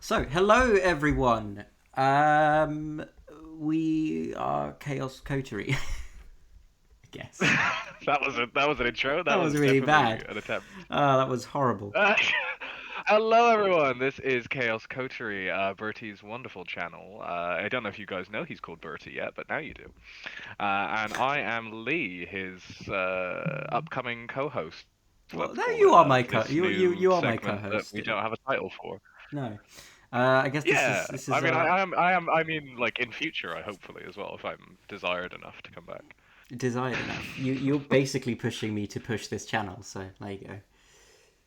So, hello everyone. We are Chaos Coterie. I guess that was an intro. that That was was really definitely bad. an attempt. That was horrible. Uh, Hello, everyone. This is Chaos Coterie, Bertie's wonderful channel. I don't know if you guys know he's called Bertie yet, but now you do. And I am Lee, his upcoming co-host. Well, Let's no, call you it are my this you you new you are my segment that co-host. we don't have a title for. No, I guess this is Yeah, this I is mean, I mean, like in future, I hopefully as well, if I'm desired enough to come back. desired enough. You're basically pushing me to push this channel. So there you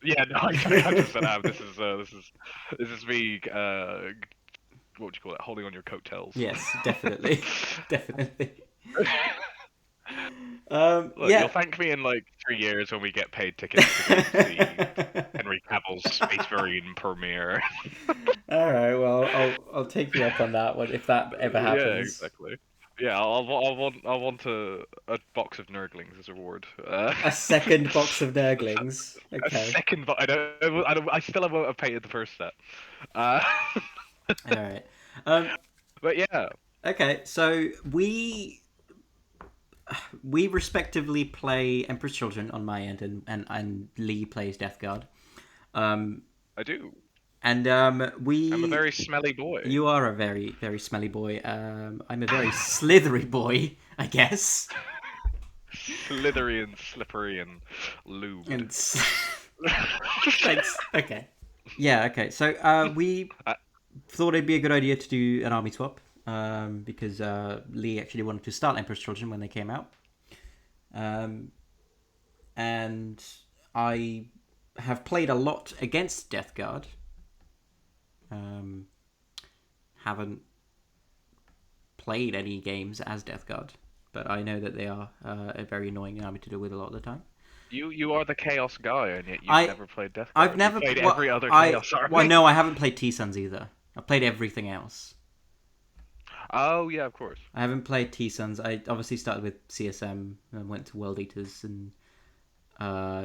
Yeah, no, I 100% am. This is me. What would you call it? Holding on your coattails. Yes, definitely, definitely. Look, you'll Yeah. thank me in like 3 years when we get paid tickets to go see Henry Cavill's Space Marine premiere. All right. Well, I'll take you up on that one if that ever Yeah, happens. exactly. Yeah, I want a box of Nurglings as a reward. A second box of Nurglings. A Okay. second, but I still won't have paid the first set. Uh, All right. Um. but yeah, Okay. So we respectively play Emperor's Children on my end, and Lee plays Death Guard. Um. I do. And I'm a we very smelly boy. you are a very very smelly boy. I'm a very slithery boy, I guess. Slithery and slippery and lubed. And thanks. Okay. Yeah. Okay. So we Uh, thought it'd be a good idea to do an army swap because Lee actually wanted to start Emperor's Children when they came out, um, and I have played a lot against Death Guard. Um, haven't played any games as Death Guard, but I know that they are a very annoying army to deal with a lot of the time. you are the Chaos guy, and yet you've I never played Death I've Guard. You never played well every other I Chaos well army. no I haven't played T Suns either. I've played everything else. Oh yeah, of course. I haven't played T Suns. I obviously started with CSM and went to World Eaters and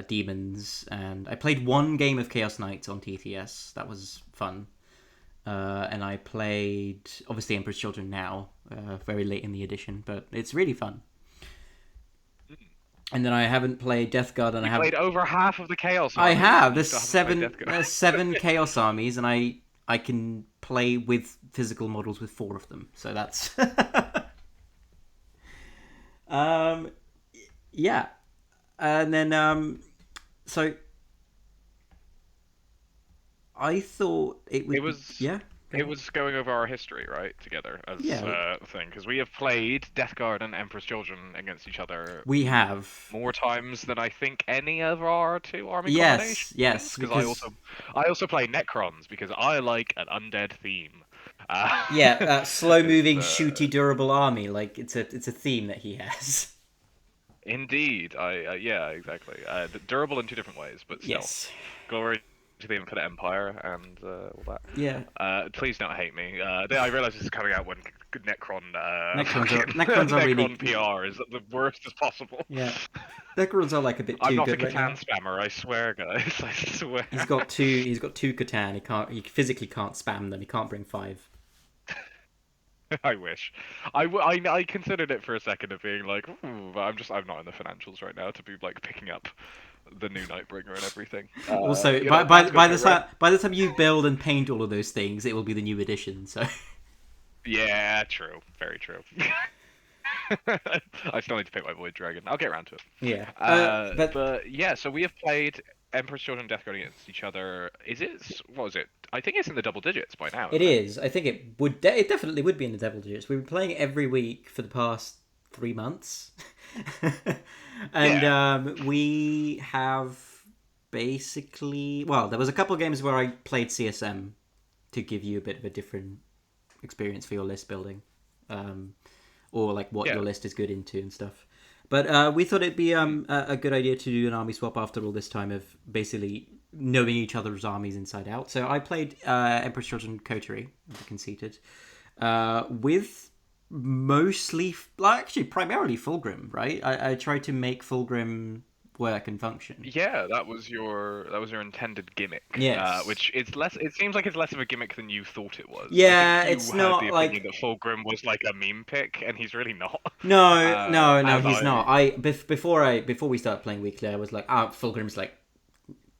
Demons, and I played one game of Chaos Knights on TTS. That was fun. And I played obviously Emperor's Children now, very late in the edition, but it's really fun. And then I haven't played Death Guard, and You played over half of the Chaos I armies, have. and you still haven't played Death Guard. There's seven Chaos armies, and I can play with physical models with four of them. So that's um yeah. And then so I thought it It would be was yeah. Go it ahead. was going over our history, right, together as Yeah, a thing, because we have played Death Guard and Emperor's Children against each other we have. more times than I think any of our two army combinations. Yes, yes, Because I because also I also play Necrons because I like an undead theme. yeah, slow It's moving, shooty, durable army. Like it's a theme that he has. indeed, I yeah, exactly. Durable in two different ways, but still, Yes. glory to the Infinite Empire and all that. Yeah. Please don't hate me. I realize this is coming out when Necron fucking Necrons are really Necron PR is the worst as possible. yeah. Necrons are like a bit I'm too not a good right Catan now. spammer, I swear, guys. I swear. He's got two Catan. He physically can't spam them. He can't bring five. I wish. I considered it for a second of being like, ooh, but I'm not in the financials right now to be like picking up the new Nightbringer and everything. Also, Plans go through, right? by the time you build and paint all of those things, it will be the new edition. So Yeah, true. Very true. I still need to pick my Void Dragon. I'll get around to it. yeah. But But yeah, so we have played Emperor's Children Death Guard against each other. Is it? What was it? I think it's in the double digits by now, it isn't it? is. I think it would. It definitely would be in the double digits. We've been playing it every week for the past 3 months, and Yeah. we have basically. Well, there was a couple of games where I played CSM to give you a bit of a different experience for your list building, um, or like what Yeah. your list is good into and stuff. But we thought it'd be Mm. a good idea to do an army swap after all this time of basically knowing each other's armies inside out. So I played Emperor's Children Coterie, the conceited, with mostly, well, actually primarily Fulgrim, right? I tried to make Fulgrim work and function. Yeah, that was your intended gimmick. Yes. Which it's less. It seems like it's less of a gimmick than you thought it was. I Yeah, think you it's had the not opinion like that Fulgrim was like a meme pick, and he's really not. no, no, no. As He's I not. Before we started playing weekly, I was like, Fulgrim's like,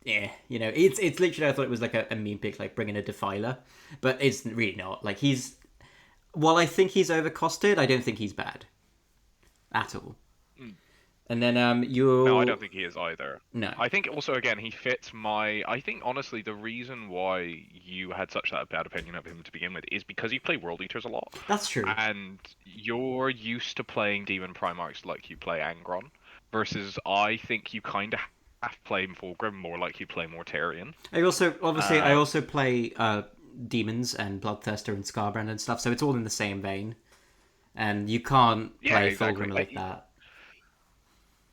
yeah, it's literally I thought it was like a meme pick, like bringing a defiler, but it's really not. Like he's while I think he's overcosted, I don't think he's bad at all. Mm. And then No, I you don't think he is either. no, I think also again he fits my. I think honestly the reason why you had such that bad opinion of him to begin with is because you play World Eaters a lot, that's true. and you're used to playing Demon Primarchs like you play Angron, versus I think you kind of have to play Fulgrim more like you play Mortarion. I also obviously I Uh, also play demons and Bloodthirster and Scarbrand and stuff, so it's all in the same vein. And you can't yeah, play exactly. Fulgrim like that.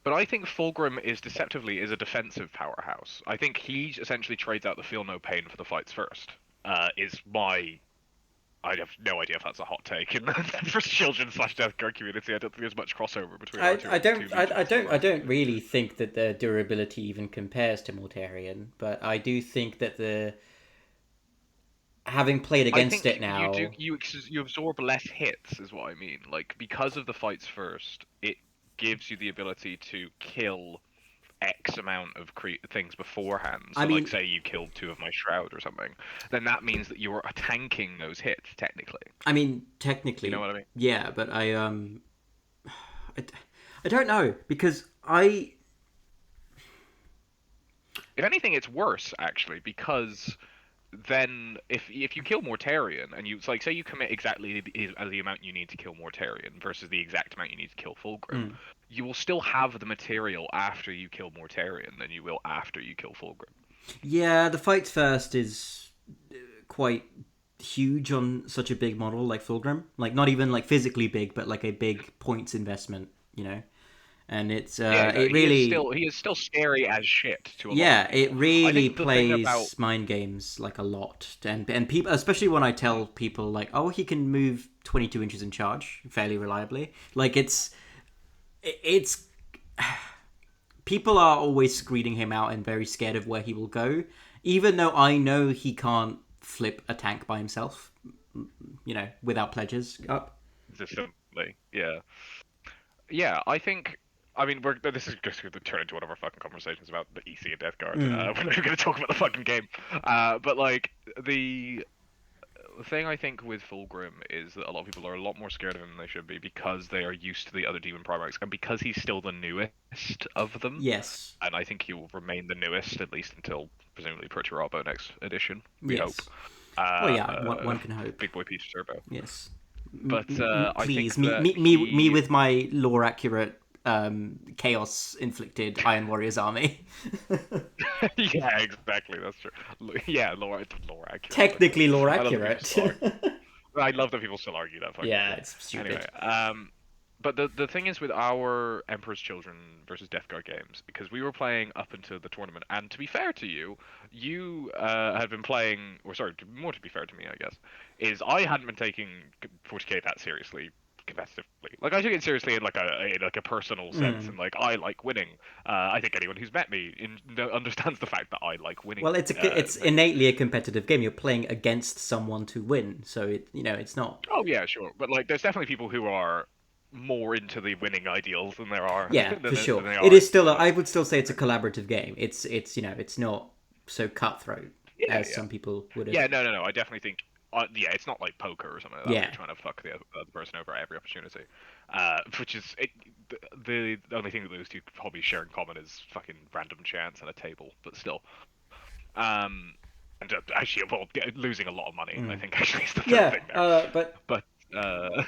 But I think Fulgrim is deceptively is a defensive powerhouse. I think he essentially trades out the feel no pain for the fights first. Is my I have no idea if that's a hot take in the first children slash death guard community. I don't think there's much crossover between our two legions. I don't really think that the durability even compares to Mortarion, but I do think that the having played I against think it you do now, you absorb less hits, is what I mean. Like because of the fights first, it gives you the ability to kill X amount of things beforehand. I So, like, mean, say you killed two of my shroud or something, then that means that you are tanking those hits technically. You know technically, what I mean? yeah, but I, I don't know because I If anything, it's worse actually because then if you kill Mortarion and you it's like say you commit exactly the amount you need to kill Mortarion versus the exact amount you need to kill Fulgrim, mm, you will still have the material after you kill Mortarion than you will after you kill Fulgrim. yeah, the fights first is quite huge on such a big model like Fulgrim. Like not even like physically big, but like a big points investment, And Yeah, it exactly. really He is still scary as shit to a lot of yeah, it people. I really think the thing about plays mind games like a lot, and people, especially when I tell people like, oh, he can move 22 inches in charge fairly reliably. Like it's people are always screening him out and very scared of where he will go, even though I know he can't flip a tank by himself, without pledges up. consistently, yeah, yeah, I think. I mean, this is just going to turn into one of our fucking conversations about the EC and Death Guard. Mm. We're not going to talk about the fucking game. But like the thing I think with Fulgrim is that a lot of people are a lot more scared of him than they should be because they are used to the other Demon Primarchs and because he's still the newest of them. Yes. And I think he will remain the newest at least until presumably Perturabo next edition. We hope. Yes. Well, yeah. One can hope. Big boy Peter Turbo. Yes. But I think Please, that me he with my lore accurate, chaos inflicted Iron Warriors army. yeah, exactly. That's true. Yeah, lore accurate. Technically lore I love that people accurate. still argue. I love that people still argue that fucking Yeah, shit. it's stupid. Anyway, but the thing is with our Emperor's Children versus Death Guard games, because we were playing up until the tournament, and to be fair to you, you had been playing, or sorry, more to be fair to me, I guess, is I hadn't been taking 40k that seriously competitively. Like I took it seriously in like a personal sense, and like I like winning. I think anyone who's met me understands the fact that I like winning. Well, it's innately a competitive game. You're playing against someone to win, so it's not. Oh yeah, sure, but like there's definitely people who are more into the winning ideals than there are Yeah, than, for sure. than they It are. is still. I would still say it's a collaborative game. It's not so cutthroat Yeah, as yeah, some people would have. yeah. No. I definitely think. Yeah, it's not like poker or something like that. Where Yeah. you're trying to fuck the other person over at every opportunity. Which is the only thing that those two hobbies share in common is fucking random chance and a table. But still, and actually, well, losing a lot of money. I think actually is the third Yeah. thing there. But But I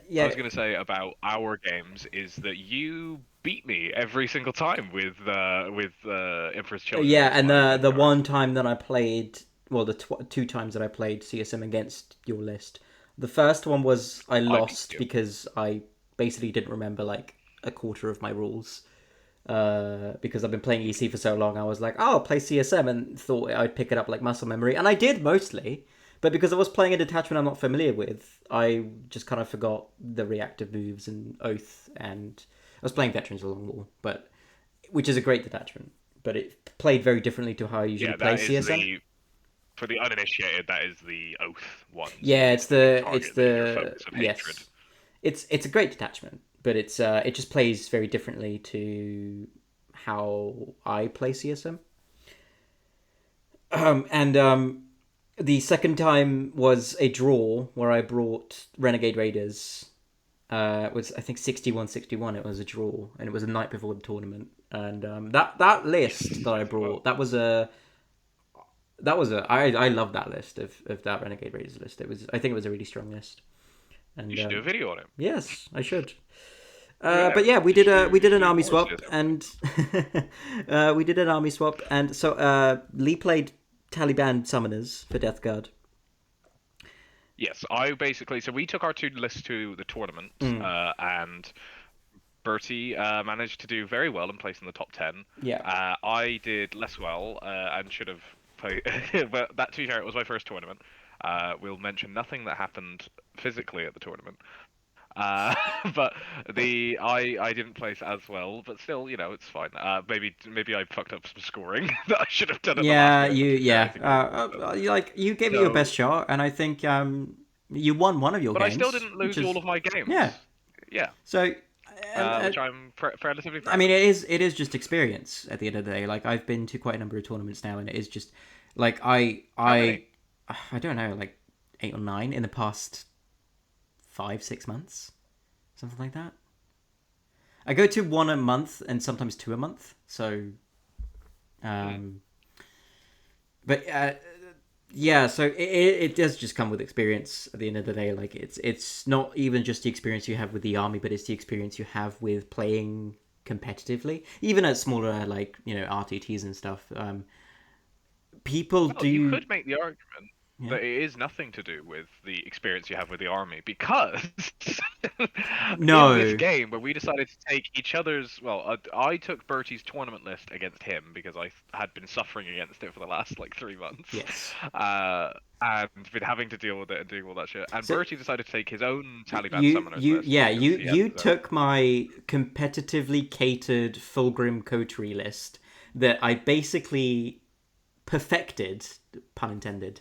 yeah. was going to say about our games is that you beat me every single time with Emperor's Children. Yeah, Against and my the Death Guard. one time that I played, well, the two times that I played CSM against your list, the first one was I I beat lost you. because I basically didn't remember like a quarter of my rules. Because I've been playing EC for so long, I was like, oh, I'll play CSM, and thought I'd pick it up like muscle memory, and I did mostly. But because I was playing a detachment I'm not familiar with, I just kind of forgot the reactive moves and Oath and was playing Veterans of the Long War, but which is a great detachment, but it played very differently to how I usually Yeah, play that is CSM. the for the uninitiated. That is the oath ones, Yeah, the main target, your the focus of hatred. yes, it's a great detachment, but it just plays very differently to how I play CSM. And the second time was a draw where I brought Renegade Raiders. It was, I think, 61-61. It was a draw, and it was a night before the tournament. And that list Yes, that I as well. brought, I love that list of that Renegade Raiders list. I think it was a really strong list. You And should do a video on it. yes, I should. Yeah, But yeah, you should do we you did should an do army more swap, CSM. and we did an army swap, and so Lee played Taliban summoners for Death Guard. Yes, I basically so we took our two lists to the tournament, Mm, and Bertie managed to do very well and place in the top 10. yeah. I did less well and should have played, but that to be fair, it was my first tournament. We'll mention nothing that happened physically at the tournament. Uh, but I didn't place as well, but still, it's fine. Maybe I fucked up some scoring that I should have done at the last Yeah, minute. But to be fair, I yeah. think I did well. You gave it your So, best shot, and I think you won one of your but I still games, didn't which lose all is of my games. yeah. Yeah, So, and which I'm relatively I proud mean, of. it is just experience at the end of the day. Like I've been to quite a number of tournaments now, and it is just like How many? I don't know, like 8 or 9 in the past 5-6 months, something like that. I go to one a month and sometimes two a month. So, Hmm. um, but yeah, so it does just come with experience at the end of the day. Like it's not even just the experience you have with the army, but it's the experience you have with playing competitively, even at smaller like RTTs and stuff. People Well, you do, could make the argument yeah. that it is nothing to do with the experience you have with the army because in this No, game where we decided to take each other's, well, I took Bertie's tournament list against him because I had been suffering against it for the last like 3 months, yes. uh, and been having to deal with it and doing all that shit. And So Bertie decided to take his own Taliban summoners you list yeah because he had you his own. took my competitively catered Fulgrim coterie list that I basically perfected, pun intended,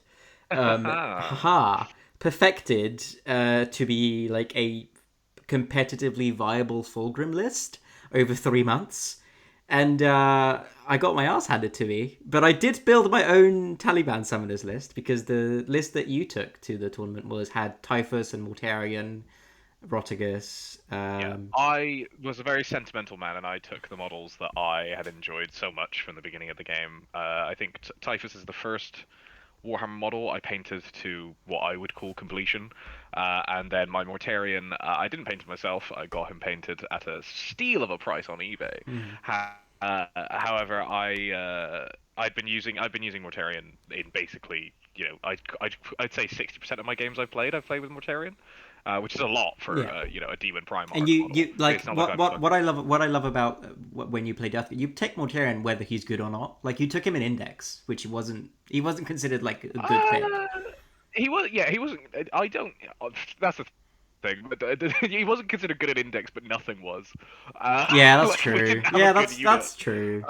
haha, perfected to be like a competitively viable Fulgrim list over 3 months. And I got my ass handed to me. But I did build my own Taliban summoners list because the list that you took to the tournament had Typhus and Mortarion, Rotigus. Yeah, I was a very sentimental man, and I took the models that I had enjoyed so much from the beginning of the game. I think Typhus is the first Warhammer model I painted to what I would call completion, and then my Mortarion, I didn't paint it myself. I got him painted at a steal of a price on eBay. Mm, However, I've been using Mortarion in basically I'd say 60% of my games I've played with Mortarion, which is a lot for yeah. a Demon Prime And Arc model. you like It's not like I'm what I fucking. love about when you play Death, you take Mortarion whether he's good or not. Like you took him in Index, which he wasn't considered like a good pick. Uh, he was, yeah, he wasn't. I don't. That's the thing. But he wasn't considered good at Index, but nothing was. Yeah, that's Like we true. didn't have a Yeah, good unit. that's true.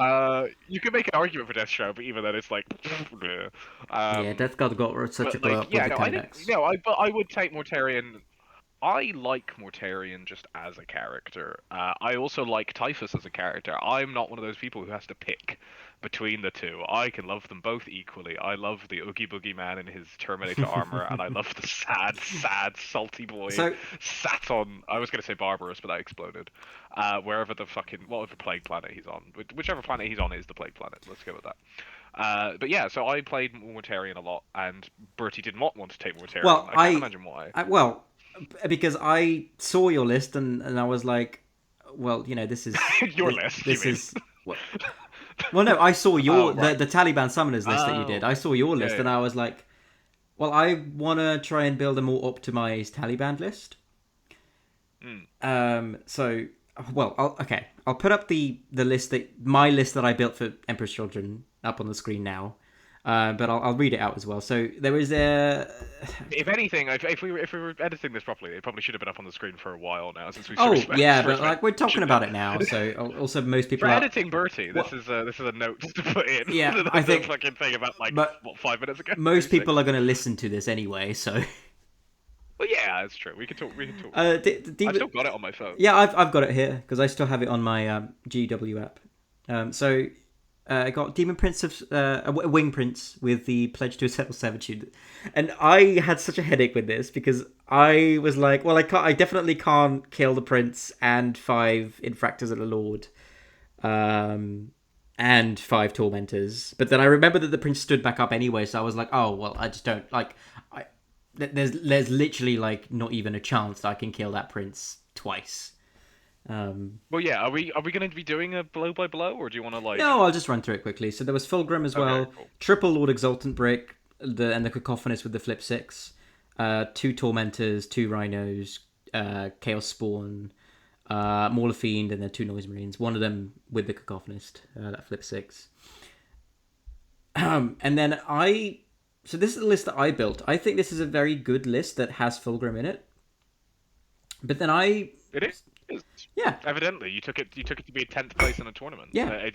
You can make an argument for Death Show, but even then, it's like, bleh. Yeah, Death Guard got such a But glow like, up with yeah, the no, I think codex. no, but I would take Mortarion. I like Mortarion just as a character. I also like Typhus as a character. I'm not one of those people who has to pick between the two. I can love them both equally. I love the Oogie Boogie Man in his Terminator armor, and I love the sad, sad, salty boy So sat on. I was going to say Barbarous, but that exploded. Wherever the fucking whatever plague planet he's on, whichever planet he's on is the plague planet. Let's go with that. But yeah, so I played Mortarion a lot, and Bertie did not want to take Mortarion. well, I can't imagine why. well because I saw your list and I was like, well, Your list, you this mean? is what. Well, no, I saw Oh, your right. the Taliban summoners list that you did. Oh, I saw your yeah, list and yeah. I was like, well, I want to try and build a more optimized Taliban list. Mm. So, well, I'll put up the list that my list that I built for Emperor's Children up on the screen now. But I'll read it out as well. So there was a. If anything, if we were editing this properly, it probably should have been up on the screen for a while now, since we Oh yeah, sort but of like we're talking mentioned it. about it now. So also most For people are. editing Bertie, this What? is a note to put in. Yeah, I the think, fucking thing about like but what 5 minutes ago or most people six. are going to listen to this anyway. So. Well, yeah, that's true. We can talk. We can talk. I've Demon. still got it on my phone. Yeah, I've got it here because I still have it on my GW app. So I got Demon Prince of Wing Prince with the Pledge to Eternal Servitude, and I had such a headache with this because I was like, well, I definitely can't kill the prince and 5 infractors of the Lord, and 5 tormentors. But then I remember that the prince stood back up anyway, so I was like, oh well, I just don't like. There's literally like not even a chance that I can kill that prince twice. Well, yeah. Are we going to be doing a blow by blow, or do you want to like? No, I'll just run through it quickly. So there was Fulgrim as Okay, well, cool. triple Lord Exultant Brick, and the Cacophonous with the flip 6, 2 Tormentors, 2 Rhinos, Chaos Spawn, Mauler Fiend, and then 2 Noise Marines. One of them with the Cacophonist, that flip 6. And then so this is the list that I built. I think this is a very good list that has Fulgrim in it. But then It is. yeah, Evidently, you took it. You took it to be 10th place in a tournament. Yeah.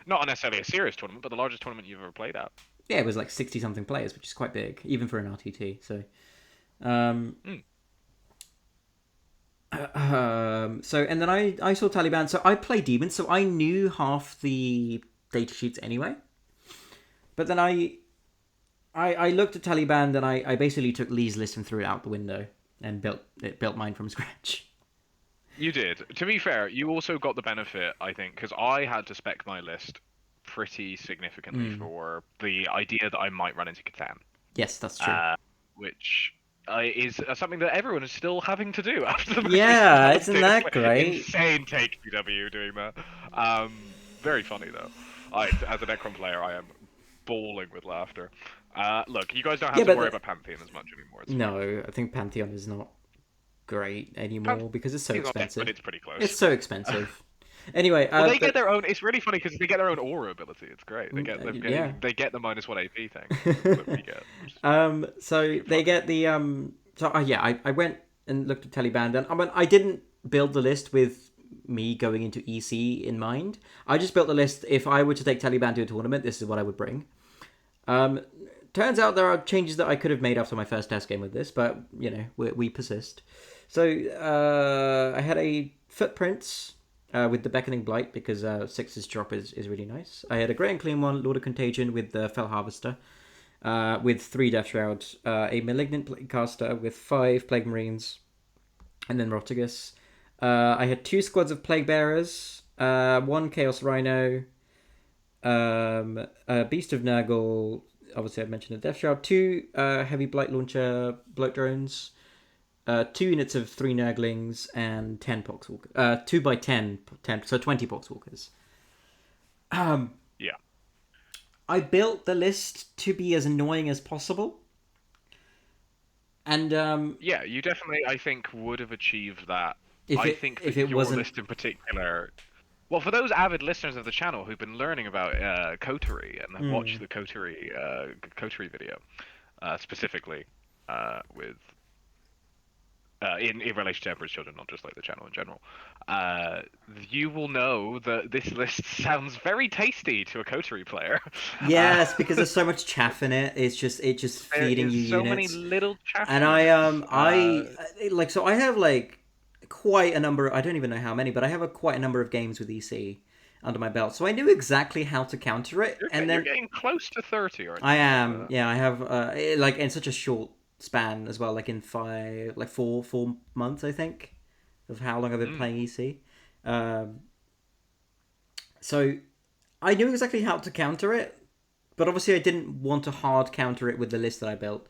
Not necessarily a serious tournament, but the largest tournament you've ever played at. yeah, it was like 60 something players, which is quite big, even for an RTT. So, um, so and then I saw Taliban. So I play demons, so I knew half the data sheets anyway. But then I looked at Taliban, and I basically took Lee's list and threw it out the window and built mine from scratch. You did. To be fair, you also got the benefit, I think, because I had to spec my list pretty significantly for the idea that I might run into Catan. Yes, that's true. Which is something that everyone is still having to do after the Yeah, most isn't that great? insane take PW doing that. Very funny though. As a Necron player, I am bawling with laughter. Look, you guys don't have to worry about Pantheon as much anymore. It's fine. No, I think Pantheon is not great anymore because it's so It's not dead, expensive. but it's pretty close. It's so expensive. Anyway, Well, they get their own. It's really funny because they get their own aura ability. It's great. yeah. They get the -1 AP thing that we get. So they get the So yeah, I went and looked at Teleband, and I mean, I didn't build the list with me going into EC in mind. I just built the list. If I were to take Teleband to a tournament, this is what I would bring. Turns out there are changes that I could have made after my first test game with this, but you know we persist. So I had a Footprints with the Beckoning Blight because 6's drop is really nice. I had a Grey and Clean one, Lord of Contagion with the Fell Harvester with 3 Death Shroud, a Malignant Plague Caster with 5 Plague Marines, and then Rotigus. I had 2 squads of Plague Bearers, 1 Chaos Rhino, Beast of Nurgle. Obviously, I mentioned a Death Shroud. 2 Heavy Blight Launcher Bloat Drones. 2 units of 3 Nurglings and 10 Poxwalkers. 2 by 10, so 20 Poxwalkers. Yeah. I built the list to be as annoying as possible. And yeah, you definitely, I think, would have achieved that. If it your wasn't... list in particular. Well, for those avid listeners of the channel who've been learning about coterie and have watched the coterie video, specifically with in relation to Emperor's Children, not just like the channel in general, you will know that this list sounds very tasty to a coterie player. Yes, because there's so much chaff in it. It's just feeding you so units. many little chaff. And I like, so I have like quite a number. I don't even know how many, but I have quite a number of games with EC under my belt, so I knew exactly how to counter it. You're getting close to 30, aren't you? I am. Yeah, I have like in such a short span as well, like in 4 months, I think, of how long I've been playing EC. So I knew exactly how to counter it, but obviously I didn't want to hard counter it with the list that I built.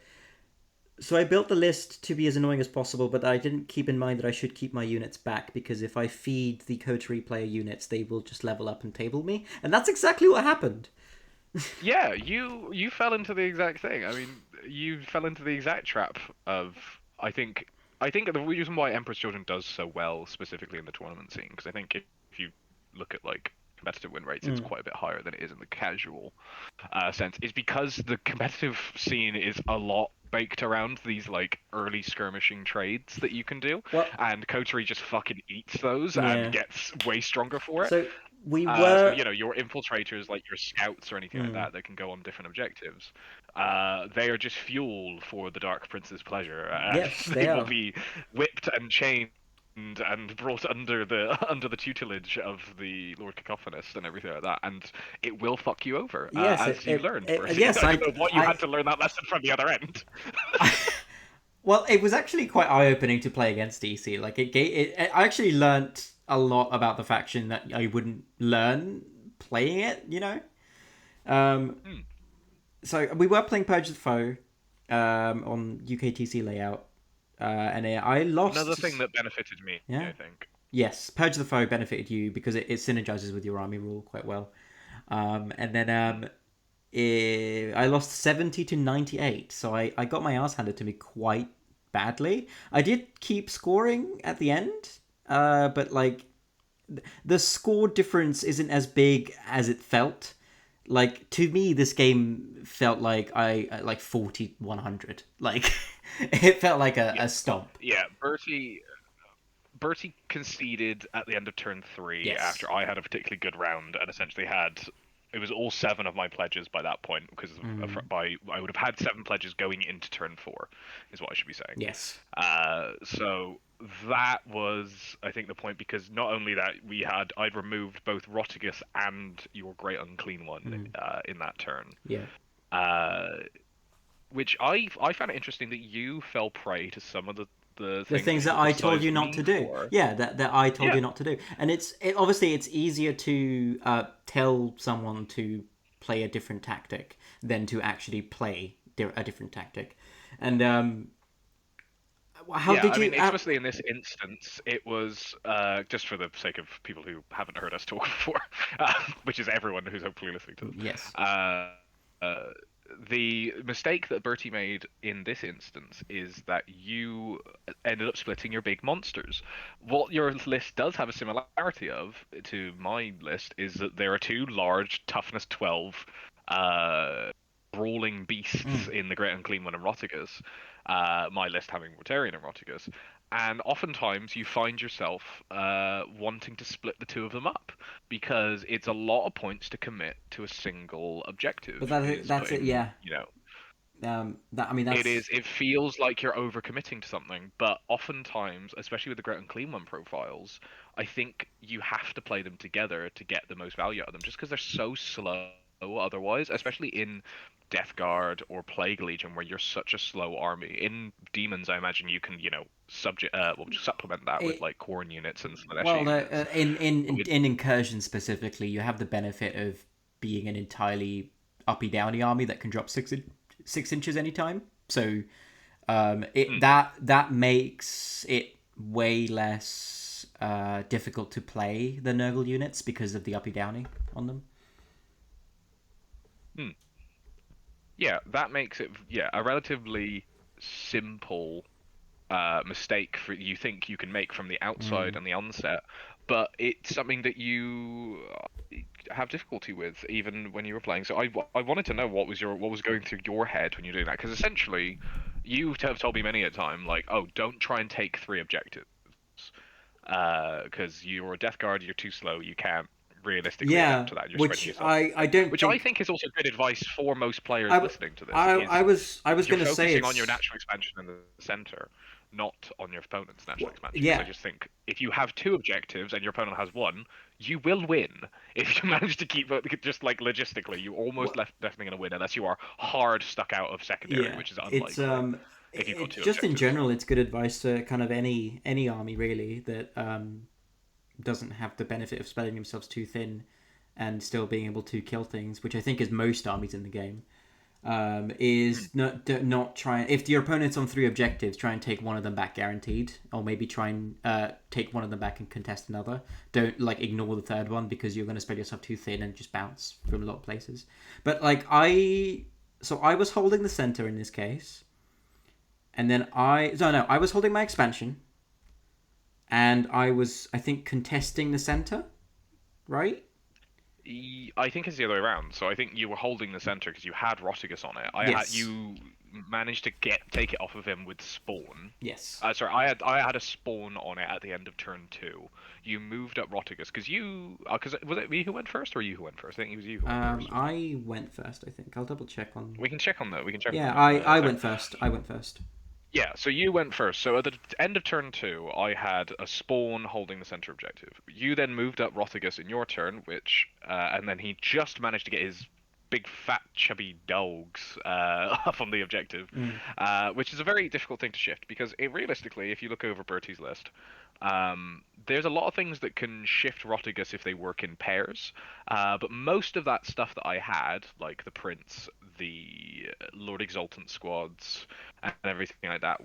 So I built the list to be as annoying as possible, but I didn't keep in mind that I should keep my units back, because if I feed the coterie player units, they will just level up and table me. And that's exactly what happened. Yeah, you fell into the exact thing. I mean, you fell into the exact trap of, I think the reason why Emperor's Children does so well, specifically in the tournament scene, because I think if you look at like competitive win rates, it's Mm. quite a bit higher than it is in the casual sense, is because the competitive scene is a lot baked around these like early skirmishing trades that you can do, Well, and Coterie just fucking eats those and yeah. gets way stronger for it. So we So were. you know, your infiltrators, like your scouts or anything like Mm. that, that can go on different objectives. They are just fuel for the Dark Prince's pleasure, and Yes, they they will are. be whipped and chained and brought under the under the tutelage of the Lord Cacophonist and everything like that, and it will fuck you over, Yes, as you learned, Bertie. yes, I don't know what you I, had to learn that lesson from the other end. well, it was actually quite eye-opening to play against DC. Like I actually learnt a lot about the faction that I wouldn't learn playing it. Um, Hmm. so we were playing Purge the Foe, on UKTC layout, and I Another thing lost. that benefited me, Yeah. I think. Yes, Purge the Foe benefited you because it synergizes with your army rule quite well. And then Hmm. I lost 70 to 98, so I got my ass handed to me quite badly. I did keep scoring at the end, but like the score difference isn't as big as it felt. Like to me, this game felt like I like 40-100. Like it felt like Yeah, a stomp. yeah. Bertie conceded at the end of turn 3 Yes. after I had a particularly good round and essentially had, it was all 7 of my pledges by that point because Mm, I would have had 7 pledges going into turn 4 is what I should be saying. yes. So that was, I think, the point, because not only that I'd removed both Rotigus and your Great Unclean One Mm, in that turn. yeah. Uh, which I found it interesting that you fell prey to some of the The things that things people that I told criticized you not me to do. for. Yeah, that I told Yeah, you not to do. And obviously it's easier to tell someone to play a different tactic than to actually play a different tactic. And how yeah. did I you? mean, especially in this instance, it was just for the sake of people who haven't heard us talk before, which is everyone who's hopefully listening to this. Yes. Uh, the mistake that Bertie made in this instance is that you ended up splitting your big monsters. What your list does have a similarity of to my list is that there are two large toughness 12 uh, brawling beasts Mm. in the Great Unclean One and Rotigus. My list having Rotarian and Rotigus. And oftentimes you find yourself wanting to split the two of them up because it's a lot of points to commit to a single But objective. Is that's it. putting, Yeah. That I mean it that's is. It feels like you're overcommitting to something, but oftentimes, especially with the Great and Clean One profiles, I think you have to play them together to get the most value out of them, just because they're so slow otherwise, especially in Death Guard or Plague Legion, where you're such a slow army. In Demons, I imagine you can, just supplement that with it. like Corn units and Slaneshi Well, units. in With, in incursion specifically, you have the benefit of being an entirely uppy downy army that can drop 6 inches anytime. So it hmm, that makes it way less difficult to play the Nurgle units because of the uppy downy on them. hmm. Yeah, that makes it, yeah, a relatively simple mistake for you think you can make from the outside Mm. and the onset, but it's something that you have difficulty with even when you were playing. So I wanted to know what was going through your head when you're doing that, because essentially you have told me many a time, like, oh, don't try and take 3 objectives because you're a Death Guard, you're too slow, you can't realistically adapt Yeah, to that. You're spreading which yourself too I thin, don't which I think think is also good advice for most players I listening to this. I Is I was you're gonna say focusing on your it's natural expansion in the center, not on your opponent's natural expansion. Because I yeah. just think if you have 2 objectives and your opponent has 1, you will win. If you manage to keep it, just like logistically, you almost What definitely going to win unless you are hard stuck out of secondary, Yeah, which is unlikely if you've got it's 2 just in objectives. general, it's good advice to kind of any army really that doesn't have the benefit of spreading themselves too thin and still being able to kill things, which I think is most armies in the game. Hmm. Is not try, if your opponent's on 3 objectives, try and take one of them back guaranteed, or maybe try and take one of them back and contest another. Don't like ignore the third one because you're going to spread yourself too thin and just bounce from a lot of places. But like I was holding the center in this case, and then I was holding my expansion, and I think contesting the center, right? I think it's the other way around. So I think you were holding the center because you had Rotigus on it. I had Yes. you managed to take it off of him with spawn. Yes. Sorry, I had a spawn on it at the end of turn two. You moved up Rotigus because because was it me who went first or you who went first? I think it was you who went first. I went first, I think. I'll double check on. We can check on that. We can check on Yeah, that I there. went first. I went first. Yeah, so you went first. So at the end of turn two, I had a spawn holding the center objective. You then moved up Rotigus in your turn, and then he just managed to get his big fat chubby dogs up on the objective, Mm. which is a very difficult thing to shift because realistically, if you look over Bertie's list, there's a lot of things that can shift Rotigus if they work in pairs, but most of that stuff that I had, like the Prince, the Lord Exultant squads, and everything like that,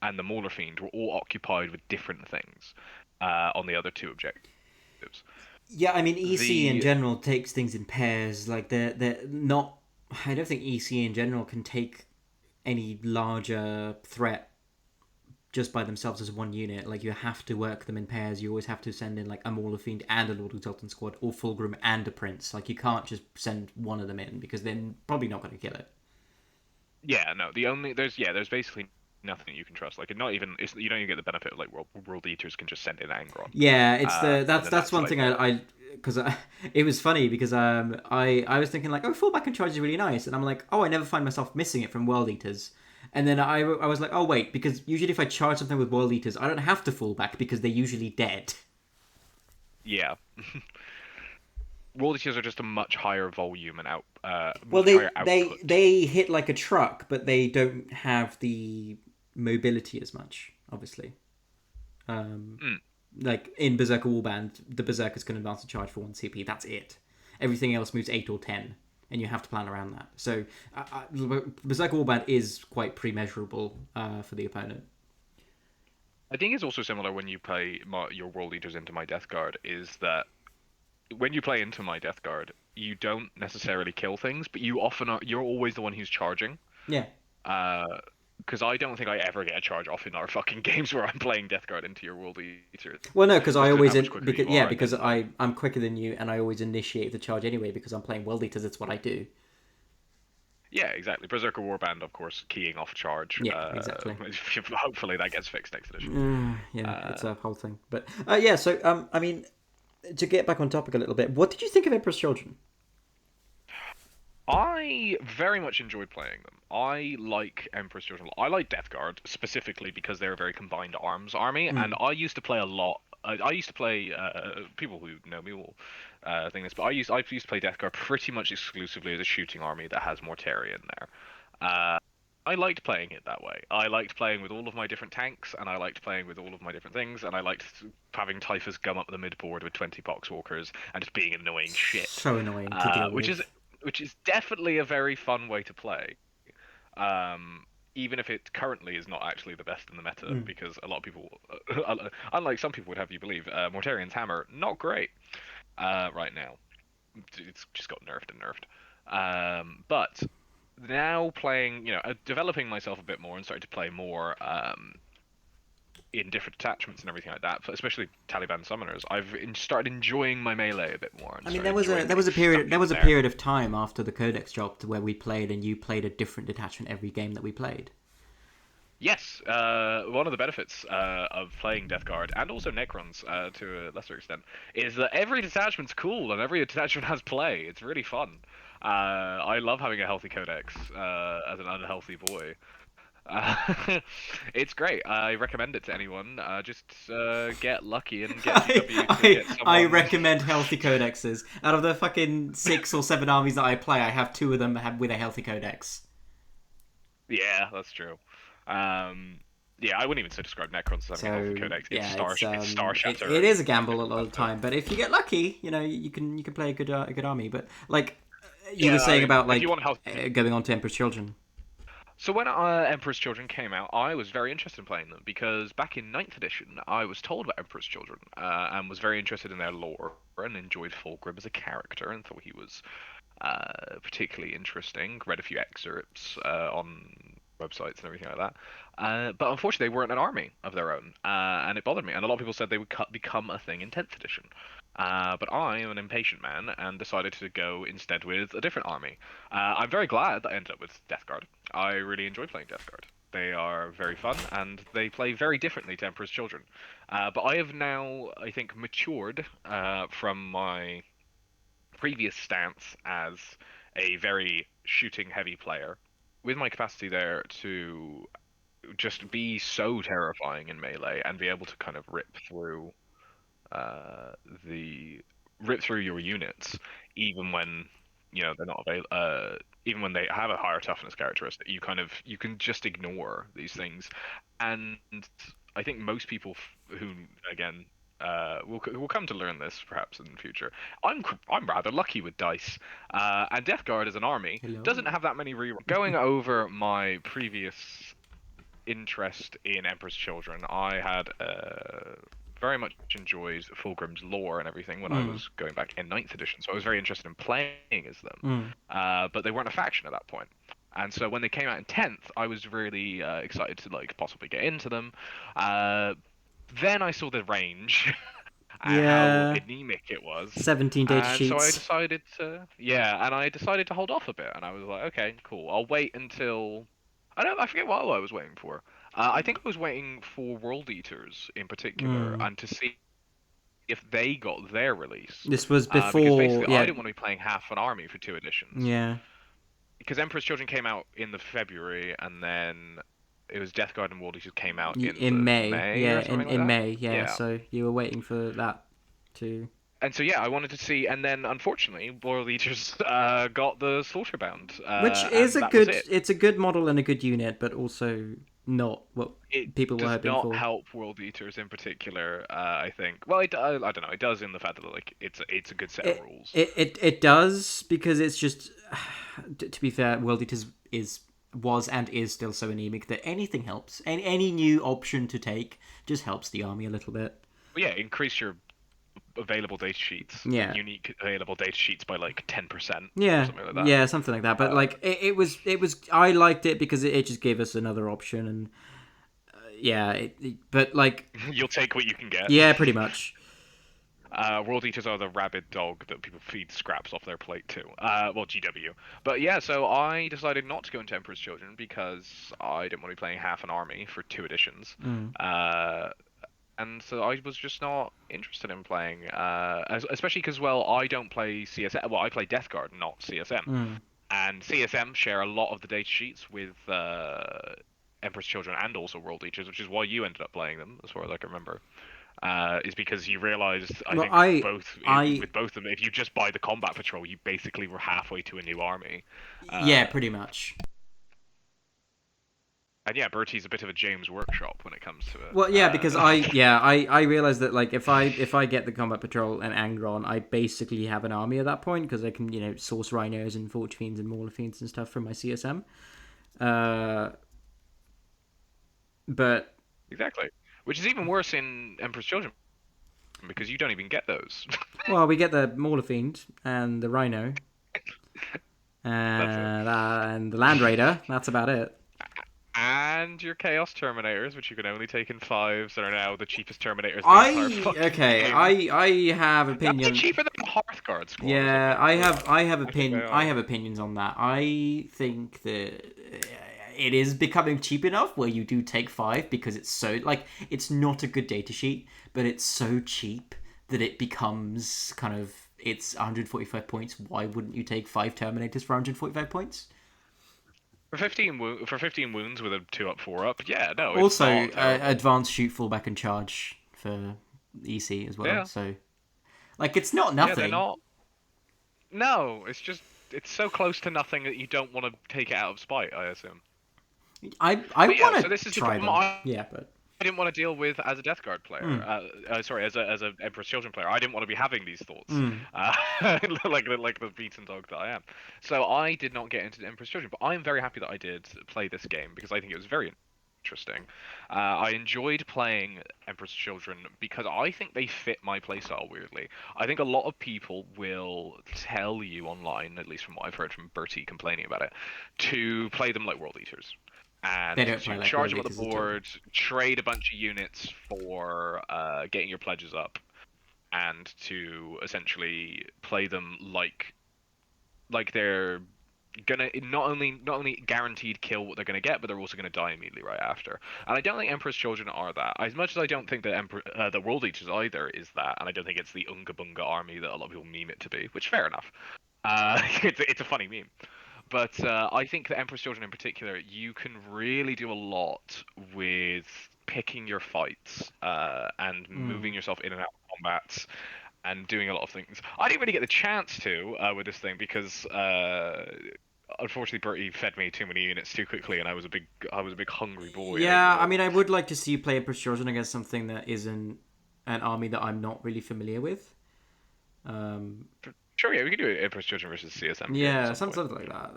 and the Mauler Fiend were all occupied with different things on the other two objectives. Yeah, I mean EC in The general takes things in pairs. Like they're not. I don't think EC in general can take any larger threat just by themselves as one unit. Like you have to work them in pairs. You always have to send in like a Mauler Fiend and a Lord Exultant squad, or Fulgrim and a Prince. Like you can't just send one of them in because they're probably not going to kill it. Yeah, no, there's basically nothing you can trust. Like not even you don't even get the benefit of like world eaters can just send in Angron, Yeah, it's the and then that's that's one like thing it. I because it was funny because I was thinking like, oh, fallback and charge is really nice, and I'm like, oh, I never find myself missing it from World Eaters. And then I was like, oh wait, because usually if I charge something with World Eaters, I don't have to fall back because they're usually dead. Yeah, world eaters are just a much higher volume and Well, much higher output. they hit like a truck, but they don't have the mobility as much, obviously. Um, Mm. like in Berserker Warband, the Berserkers can advance a charge for 1 CP. That's it. Everything else moves 8 or 10, and you have to plan around that. So Berserker Warband is quite pre-measurable for the opponent. I think it's also similar when you play your world eaters into my Death Guard. Is that when you play into my Death Guard, you don't necessarily kill things, but you're always the one who's charging. Yeah. Uh, because I don't think I ever get a charge off in our fucking games where I'm playing Death Guard into your World Eater, Well, no, because I just because of always how much quicker because you are, and because then like I'm quicker than you, and I always initiate the charge anyway because I'm playing World Eaters. It's what I do. yeah, exactly. Berserker Warband, of course, keying off charge. Yeah, exactly. Hopefully that gets fixed next edition. Yeah, Uh, it's a whole thing. But yeah, so I mean, to get back on topic a little bit, what did you think of Emperor's Children? I very much enjoyed playing them. I like Emperor's Children. I like Death Guard specifically because they're a very combined arms army, and Mm. I used to play a lot. I used to play. People who know me will think this, but I used to play Death Guard pretty much exclusively as a shooting army that has Mortari in there. Uh, I liked playing it that way. I liked playing with all of my different tanks, and I liked playing with all of my different things, and I liked having Typhus gum up the midboard with 20 Poxwalkers and just being annoying shit. So annoying to deal Which is with. definitely a very fun way to play. Even if it currently is not actually the best in the meta, Mm. because a lot of people, unlike some people would have you believe, Mortarian's hammer not great right now. It's just got nerfed and nerfed. But now playing, developing myself a bit more and starting to play more in different attachments and everything like that, especially Taliban summoners, started enjoying my melee a bit more and I mean, started enjoying getting period stuck there in was a there. period of time after the Codex dropped where we played and you played a different detachment every game that we played. Yes, one of the benefits of playing Death Guard and also Necrons to a lesser extent is that every detachment's cool and every detachment has play. It's really fun. I love having a healthy codex as an unhealthy boy. Uh, it's great. I recommend it to anyone. Just get lucky and get GW to get I someone. recommend healthy codexes. Out of the fucking 6 or 7 armies that I play, I have 2 of them with a healthy codex. Yeah, that's true. Um, yeah, I wouldn't even so describe Necrons as having a healthy So codex. It's yeah, it's Star Shatter it is and a gamble a lot of the stuff. time, but if you get lucky, you can play a good army. But like you were Yeah, I saying mean, about if you like want health. going on to Emperor's Children. So when Emperor's Children came out, I was very interested in playing them because back in Ninth Edition, I was told about Emperor's Children and was very interested in their lore and enjoyed Fulgrim as a character and thought he was particularly interesting. Read a few excerpts on websites and everything like that. But unfortunately, they weren't an army of their own, and it bothered me. And a lot of people said they would become a thing in 10th edition. But I am an impatient man and decided to go instead with a different army. I'm very glad that I ended up with Death Guard. I really enjoy playing Death Guard. They are very fun and they play very differently to Emperor's Children. But I have now, I think, matured from my previous stance as a very shooting heavy player, with my capacity there to just be so terrifying in melee and be able to kind of uh, the rip through your units, even when they're not available. Even when they have a higher toughness characteristic, you can just ignore these things, and I think most people who again will come to learn this perhaps in the future. I'm rather lucky with dice, and Death Guard as an army doesn't Hello. have that many rerolls. Going over my previous interest in Emperor's Children, I had very much enjoyed Fulgrim's lore and everything when I Mm. was going back in Ninth Edition, so I was very interested in playing as them. Mm. But they weren't a faction at that point. And so when they came out in 10th, I was really excited to like possibly get into them. Uh, then I saw the range and how Yeah. anemic it was. 17 data And so I sheets. decided to, yeah, and I decided to hold off a bit. And I was like, okay, cool. I'll wait until I forget what I was waiting for. I think I was waiting for World Eaters in particular, Mm. and to see if they got their release. This was Because before. basically, I Yeah. didn't want to be playing half an army for 2 editions. Yeah. Because Emperor's Children came out in the February, and then it was Death Guard and World Eaters came out in In the May. May Yeah. or In something like in that. May. Yeah. Yeah. So you were waiting for that to. And so yeah, I wanted to see, and then unfortunately, World Eaters got the Slaughterbound, Which is and a that was good. it. It's a good model and a good unit, but also not what It people were does hoping not for. help World Eaters in particular. I think. Well, I don't know. It does in the fact that like it's a good set of It rules. it does because it's just. To be fair, World Eaters is was and is still so anemic that anything helps. Any new option to take just helps the army a little bit. But yeah, increase your available data sheets, Yeah. unique available data sheets by like 10% or Yeah, something like that. yeah, something like that. But like it was. I liked it because it just gave us another option, and yeah. But like, You'll take what you can get. yeah, pretty much. World Eaters are the rabid dog that people feed scraps off their plate to. Well, GW. But yeah, so I decided not to go into Emperor's Children because I didn't want to be playing half an army for 2 editions. Mm, Uh, and so I was just not interested in playing, especially because, well, I don't play CSM. Well, I play Death Guard, not CSM. mm. And CSM share a lot of the data sheets with Emperor's Children and also World Eaters, which is why you ended up playing them, as far as I can remember. Is because you realized, I Well, think, I, with both of them, if you just buy the combat patrol, you basically were halfway to a new army. yeah, Uh, pretty much. and yeah, Bertie's a bit of a James Workshop when it comes to it. Well, yeah, because I realized that like if I get the combat patrol and Angron, I basically have an army at that point because I can source rhinos and forge fiends and mauler fiends and stuff from my CSM. Uh, but Exactly. Which is even worse in Emperor's Children because you don't even get those. well, we get the mauler fiend and the rhino That's it. and the land raider. That's about it. And your Chaos Terminators, which you can only take in fives, and are now the cheapest Terminators in the entire I fucking okay. game. I have Are they opinion. cheaper than the Hearthguard squad or Yeah, something? I think they I are. have opinions on that. I think that it is becoming cheap enough where you do take five because it's so like it's not a good data sheet, but it's so cheap that it becomes kind of it's 145 points. Why wouldn't you take five Terminators for 145 points? For 15 wounds with a 2 up 4 up, yeah, no, it's Also, not terrible. advanced shoot, fallback, and charge for EC as well. Yeah, So like it's not yeah, they're nothing. not. No, it's just it's so close to nothing that you don't want to take it out of spite, I assume. I But yeah, want so to this is the try problem them. I Yeah, but didn't want to deal with as a Death Guard player. mm, Sorry, as a Emperor's Children player, I didn't want to be having these thoughts, mm. uh, like the beaten dog that I am. So I did not get into the Emperor's Children, but I am very happy that I did play this game because I think it was very interesting. I enjoyed playing Emperor's Children because I think they fit my playstyle weirdly. I think a lot of people will tell you online, at least from what I've heard from Bertie complaining about it, to play them like World Eaters They and don't play to like charge World them at the Eaters at all. board, trade a bunch of units for getting your pledges up, and to essentially play them like they're gonna not only guaranteed kill what they're gonna get, but they're also gonna die immediately right after. And I don't think Emperor's Children are that. As much as I don't think that the World Eaters either is that, and I don't think it's the Unga Bunga army that a lot of people meme it to be, which fair enough. It's a funny meme. But I think that Emperor's Children in particular, you can really do a lot with picking your fights and moving Mm. yourself in and out of combats and doing a lot of things. I didn't really get the chance to with this thing because unfortunately Bertie fed me too many units too quickly, and I was a big hungry boy and ate them Yeah, I all. mean, I would like to see you play Emperor's Children against something that isn't an army that I'm not really familiar with. Um, Sure, yeah, we could do an Emperor's Children versus CSM game at yeah, some point. something like that.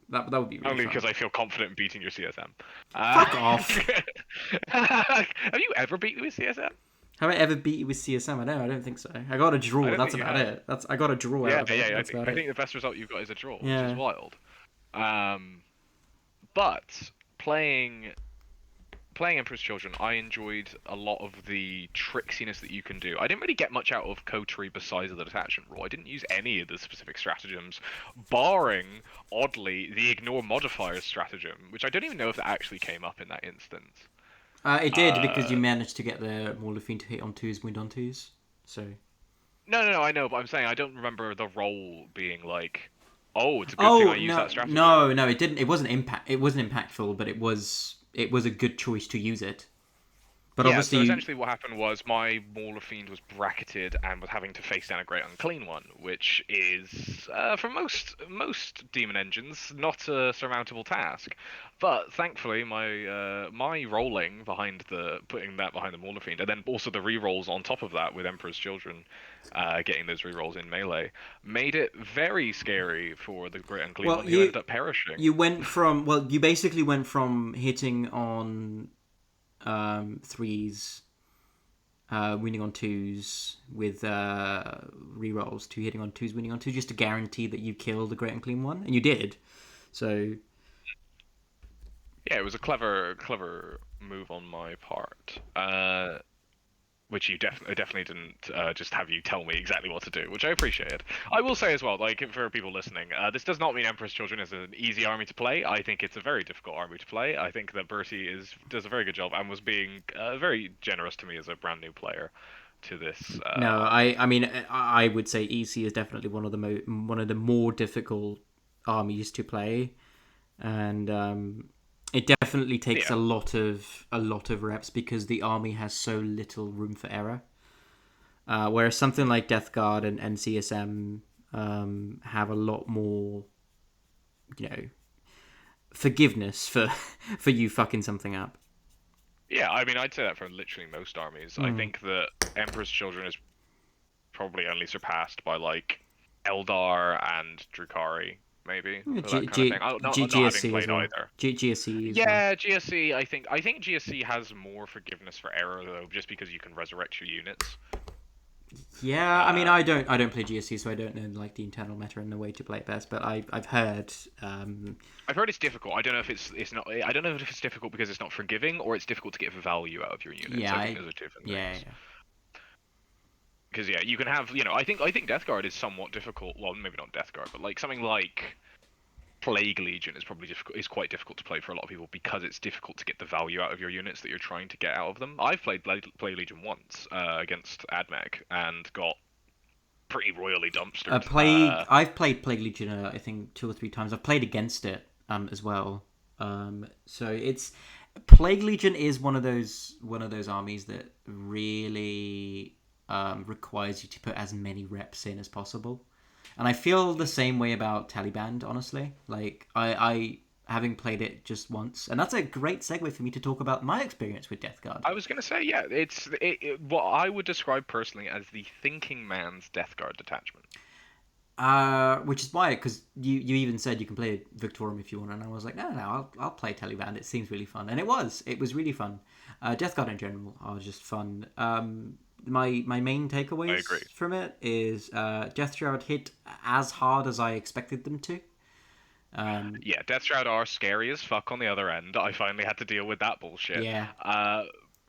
That would be really Only fun. because I feel confident in beating your CSM. Fuck off. Have you ever beat me with CSM? Have I ever beat you with CSM? I don't think so. I got a I draw. don't That's think you about have. it. I got a draw out Yeah, of it. yeah. I That's think about I think it. the best result you've got is a draw, which is Yeah. wild. Um, but playing Emperor's Children, I enjoyed a lot of the tricksiness that you can do. I didn't really get much out of Coterie besides the detachment rule. I didn't use any of the specific stratagems, barring, oddly, the ignore modifiers stratagem, which I don't even know if that actually came up in that instance. It did because you Uh, managed to get the Morlefine to hit on twos, wound on twos. So. no, I know, but I'm saying I don't remember the role being like, oh, it's a good thing I Oh used no, that stratagem. no, no! It didn't. It wasn't impact. It wasn't impactful, but it was. It was a good choice to use it. But Yeah, so obviously, essentially what happened was my Mauler Fiend was bracketed and was having to face down a Great Unclean One, which is, for most demon engines, not a surmountable task. But thankfully, my rolling behind putting that behind the Mauler Fiend, and then also the rerolls on top of that with Emperor's Children, getting those rerolls in melee, made it very scary for the Great Unclean well, One, who ended up perishing. you went from you basically went from hitting on threes, winning on twos with rerolls to hitting on twos, winning on twos, just to guarantee that you killed the Great Unclean One, and you did. So Yeah, it was a clever move on my part. Which you definitely didn't just have you tell me exactly what to do, which I appreciated. I will say as well, like for people listening, this does not mean Emperor's Children is an easy army to play. I think it's a very difficult army to play. I think that Bertie does a very good job and was being very generous to me as a brand new player to this no, army. I mean I would say EC is definitely one of one of the more difficult armies to play, and it definitely takes Yeah, a lot of reps because the army has so little room for error. Whereas something like Death Guard and CSM have a lot more, you know, forgiveness for for you fucking something up. yeah. I mean, I'd say that for literally most armies. I Mm. think that Emperor's Children is probably only surpassed by like Eldar and Drukhari, maybe for that kind of thing. Not having GSC as played well. either. GSC as well. Yeah, GSC. I think GSC has more forgiveness for error though, just because you can resurrect your units. Yeah, I mean, Uh, I don't play GSC, so I don't know like the internal meta and the way to play it best. But I've heard, I've heard it's difficult. I don't know if it's not. I don't know if it's difficult because it's not forgiving, or it's difficult to get value out of your units. yeah, I think those are two different yeah, things. yeah. Because yeah, you can have. I think Death Guard is somewhat difficult. Well, maybe not Death Guard, but like something like Plague Legion is probably quite difficult to play for a lot of people because it's difficult to get the value out of your units that you're trying to get out of them. I've played Plague Legion once against Admech and got pretty royally dumpstered. Plague. I've played Plague Legion. I think two or three times. I've played against it as well. So it's Plague Legion is one of those armies that really requires you to put as many reps in as possible. And I feel the same way about Taliban, honestly. Like I having played it just once, and that's a great segue for me to talk about my experience with Death Guard. I was gonna say, yeah, it's what I would describe personally as the thinking man's Death Guard detachment. Which is why, because you even said you can play Victorum if you want, and I was like, no, I'll play Taliban. It seems really fun, and it was really fun. Death Guard in general are just fun. My main I agree. takeaways from it is Death Shroud hit as hard as I expected them to. Um, Yeah, Death Shroud are scary as fuck on the other end. I finally had to deal with that bullshit. yeah, Uh,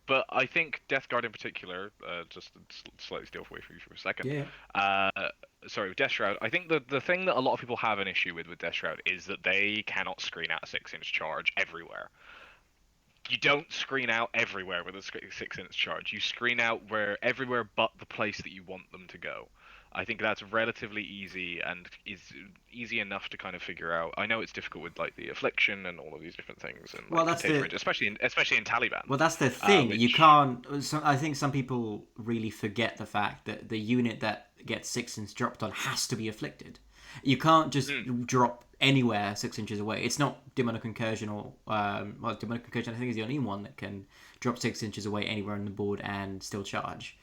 But I think Death Guard in particular, just to slightly steal away from you for a second. Yeah. Uh, sorry, with Death Shroud, I think the thing that a lot of people have an issue with Death Shroud is that they cannot screen out a 6-inch charge everywhere. You don't screen out everywhere with a 6-inch charge. You screen out everywhere but the place that you want them to go. I think that's relatively easy and is easy enough to kind of figure out. I know it's difficult with like the affliction and all of these different things and Well, like that's contagion the range, especially in Taliban, well, that's the thing. You which can't. I think some people really forget the fact that the unit that gets 6 inch dropped on has to be afflicted. You can't just drop anywhere 6 inches away. It's not demonic incursion or well, demonic incursion. I think is the only one that can drop 6 inches away anywhere on the board and still charge.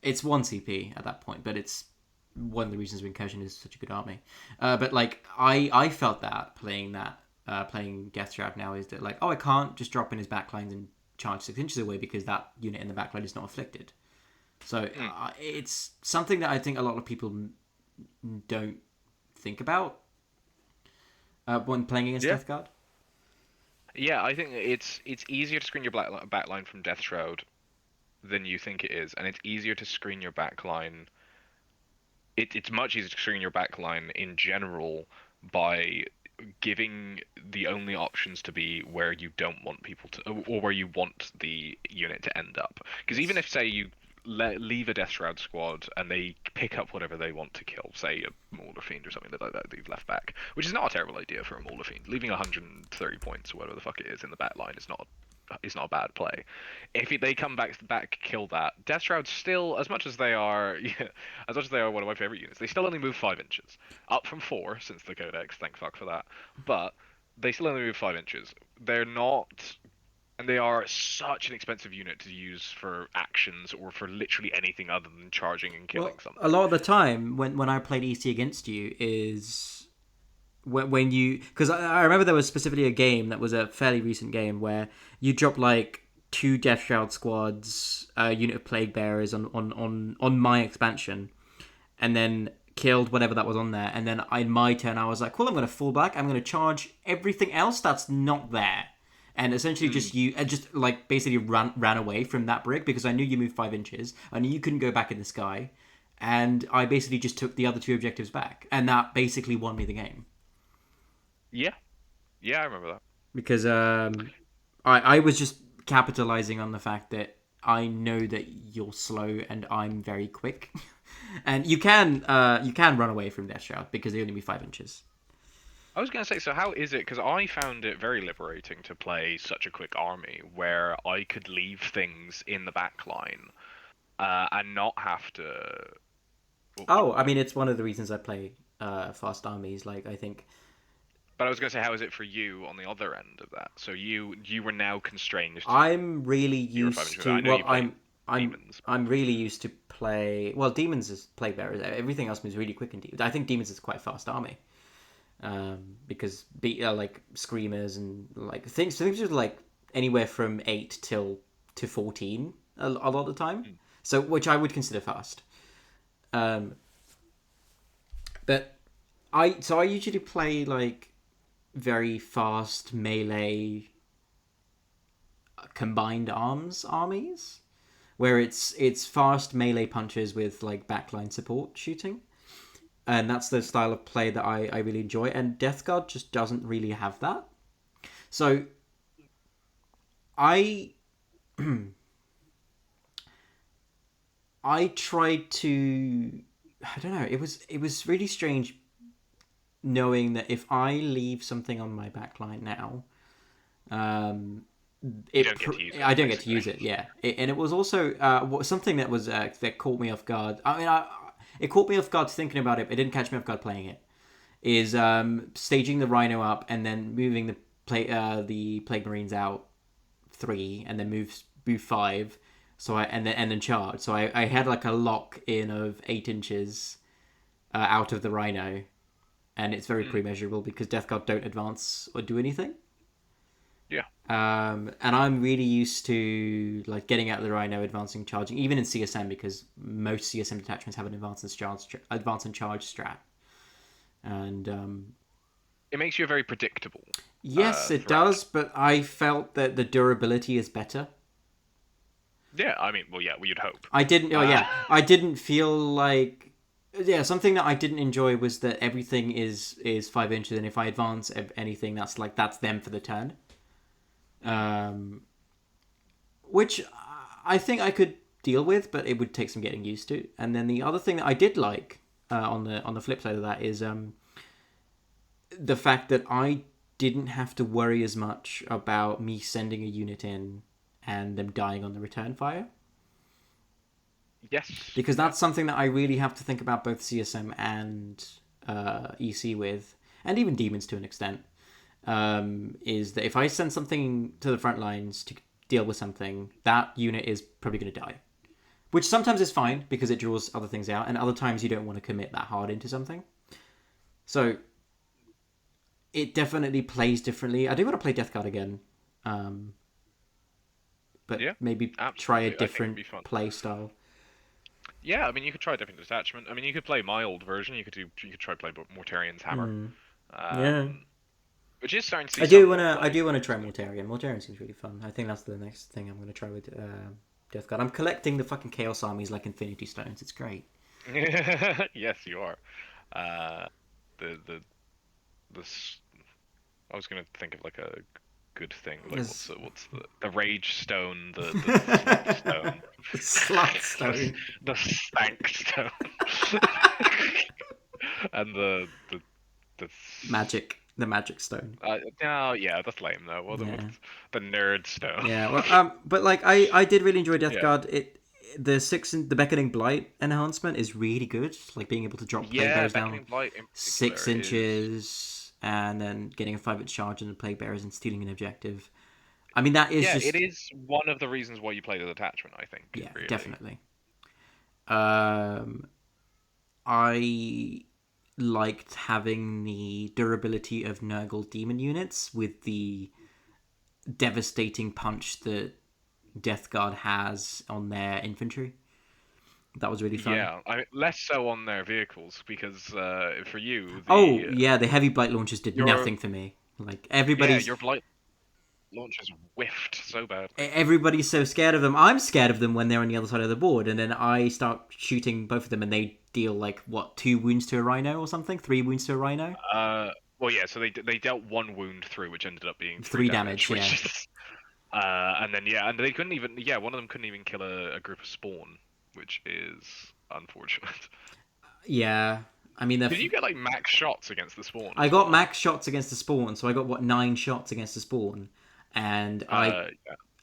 It's one CP at that point, but it's one of the reasons incursion is such a good army. But like I felt that playing Death Shroud now is that like, oh, I can't just drop in his backlines and charge 6 inches away because that unit in the backline is not afflicted. So it's something that I think a lot of people don't think about when playing against Death Guard. Yeah, I think it's easier to screen your backline from Death Shroud than you think it is, and it's easier to screen your backline. It's much easier to screen your backline in general by giving the only options to be where you don't want people to, or where you want the unit to end up. Because even if, say, you leave a Death Shroud squad and they pick up whatever they want to kill, say a Mauler Fiend or something like that they've left back, which is not a terrible idea for a Mauler Fiend. Leaving 130 points or whatever the fuck it is in the back line is not a bad play. If they come back, kill that, Death Shroud still, as much as they are, as much as they are one of my favorite units, they still only move 5 inches, up from 4 since the Codex. Thank fuck for that. But they still only move 5 inches. They're not, and they are such an expensive unit to use for actions or for literally anything other than charging and killing something. A lot of the time when I played EC against you is when you, because I remember there was specifically a game that was a fairly recent game where you dropped like 2 Death Shroud squads, a unit of Plague Bearers on my expansion, and then killed whatever that was on there. And then in my turn, I was like, "Cool, I'm going to fall back. I'm going to charge everything else that's not there." And essentially, just like basically ran away from that brick because I knew you moved 5 inches. I knew you couldn't go back in the sky, and I basically just took the other 2 objectives back, and that basically won me the game. Yeah, I remember that. Because I was just capitalizing on the fact that I know that you're slow and I'm very quick, and you can run away from Death Shroud because they only be 5 inches. I was going to say, so how is it? Because I found it very liberating to play such a quick army where I could leave things in the back line and not have to. Oh, I mean, it's one of the reasons I play fast armies. Like, I think. But I was going to say, how is it for you on the other end of that? So you were now constrained. I'm really used to. Well, Demons. I'm really used to play. Well, Demons is Plague Bearers. Everything else moves really quick in Demons. I think Demons is quite a fast army. Because like Screamers and like things are like anywhere from 8 to 14 a lot of the time. So which I would consider fast. But I usually play like very fast melee combined armies where it's fast melee punches with like backline support shooting. And that's the style of play that I really enjoy. And Death Guard just doesn't really have that. So I I tried to, I don't know, it was really strange knowing that if I leave something on my backline now, I don't get to use it. Yeah, and it was also something that was that caught me off guard. I mean, it caught me off guard thinking about it, but it didn't catch me off guard playing it. Is staging the Rhino up and then moving the Plague Marines out 3 and then move 5. So and then charge. So I had like a lock in of 8 inches out of the Rhino, and it's very pre-measurable because Death Guard don't advance or do anything. Yeah. And I'm really used to like getting out of the Rhino, advancing, charging, even in CSM because most CSM detachments have an advance and charge strat. And it makes you very predictable. Yes, it throughout. does, but I felt that the durability is better. Yeah, I mean, well, yeah, you'd hope. I didn't. Oh Uh, yeah, I didn't feel like. Yeah, something that I didn't enjoy was that everything is 5 inches, and if I advance anything, that's them for the turn. Um, which I think I could deal with, but it would take some getting used to. And then the other thing that I did like on the flip side of that is the fact that I didn't have to worry as much about me sending a unit in and them dying on the return fire, yes, because yeah, that's something that I really have to think about both CSM and EC with, and even demons to an extent. Is that if I send something to the front lines to deal with something, that unit is probably going to die. Which sometimes is fine because it draws other things out, and other times you don't want to commit that hard into something. So it definitely plays differently. I do want to play Death Guard again, um, but yeah, maybe try a absolutely. I think it'd different be fun. play style. Yeah, I mean, you could try a different detachment. I mean, you could play my old version. You could try play Mortarian's Hammer, Yeah, um, which is starting to see some more I play. do To be wanna try honest. Mortarion. Mortarion seems really fun. I think that's the next thing I'm gonna try with Death Guard. I'm collecting the fucking Chaos armies like Infinity Stones. It's great. Yes, you are. Uh, the the s- I was gonna think of like a good thing. Like There's what's the Rage Stone, the Slut Stone, the Slut the Stone. the Stank Stone, and the The Magic Stone. no, yeah, that's lame though. What's Yeah. the Nerd Stone? Yeah, well, but like I did really enjoy Death Yeah, Guard. The Beckoning Blight enhancement is really good. Like being able to drop Plague yeah, Bearers down Beckoning Blight in particular is.6 inches and then getting a 5 inch charge on the Plague Bearers and stealing an objective. I mean, that is Yeah, it just is one of the reasons why you play the attachment, I think, yeah, really. definitely. Um, I liked having the durability of Nurgle demon units with the devastating punch that Death Guard has on their infantry. That was really fun. Yeah, less so on their vehicles because for you Oh the yeah, the heavy blight launchers did your nothing for me. Like yeah your blight launchers whiffed so badly. everybody's so scared of them. I'm scared of them when they're on the other side of the board, and then I start shooting both of them, and they deal like what 2 wounds to a rhino or something, 3 wounds to a rhino, Well, yeah, so they dealt one wound through, which ended up being three 3 damage. damage, Yeah, which is and then yeah, and they couldn't even one of them couldn't even kill a group of spawn, which is unfortunate. yeah. I mean, Did you get like max shots against the spawn I as got well? max shots against the spawn, so I got what 9 shots against the spawn, and Yeah,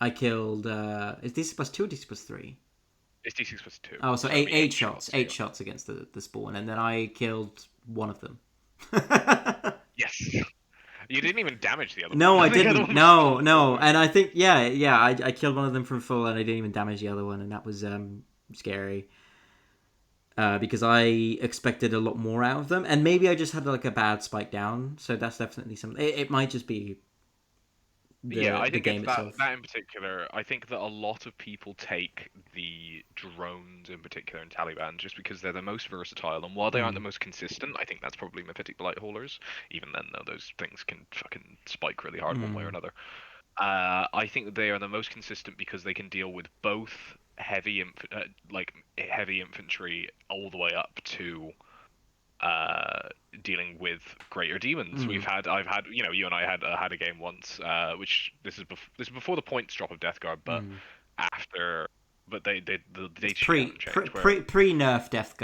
I killed. Is DC plus 2 or DC plus 3? it's D6+2, Oh, so so it'd eight be eight eight shots, shots. eight Yeah. shots against the spawn, and then I killed one of them. Yes. You didn't even damage the other one. No, I The other didn't. one was just on No, the no, floor. and I think I killed one of them from full, and I didn't even damage the other one, and that was scary. Because I expected a lot more out of them, and maybe I just had like a bad spike down. So that's definitely something. It might just be Yeah, I the think it's game that itself. that in particular. I think that a lot of people take the drones in particular in Taliban just because they're the most versatile, and while they aren't the Mm. most consistent, I think that's probably Mephitic Blight Haulers. Even then, though, those things can fucking spike really hard one way or Mm. another. I think that they are the most consistent because they can deal with both like heavy infantry all the way up to uh, dealing with greater demons. Mm. I've had, you and I had a game once, which this is before the points drop of Death Guard, but Mm. after, but the It's data sheet hasn't changed. pre nerf Death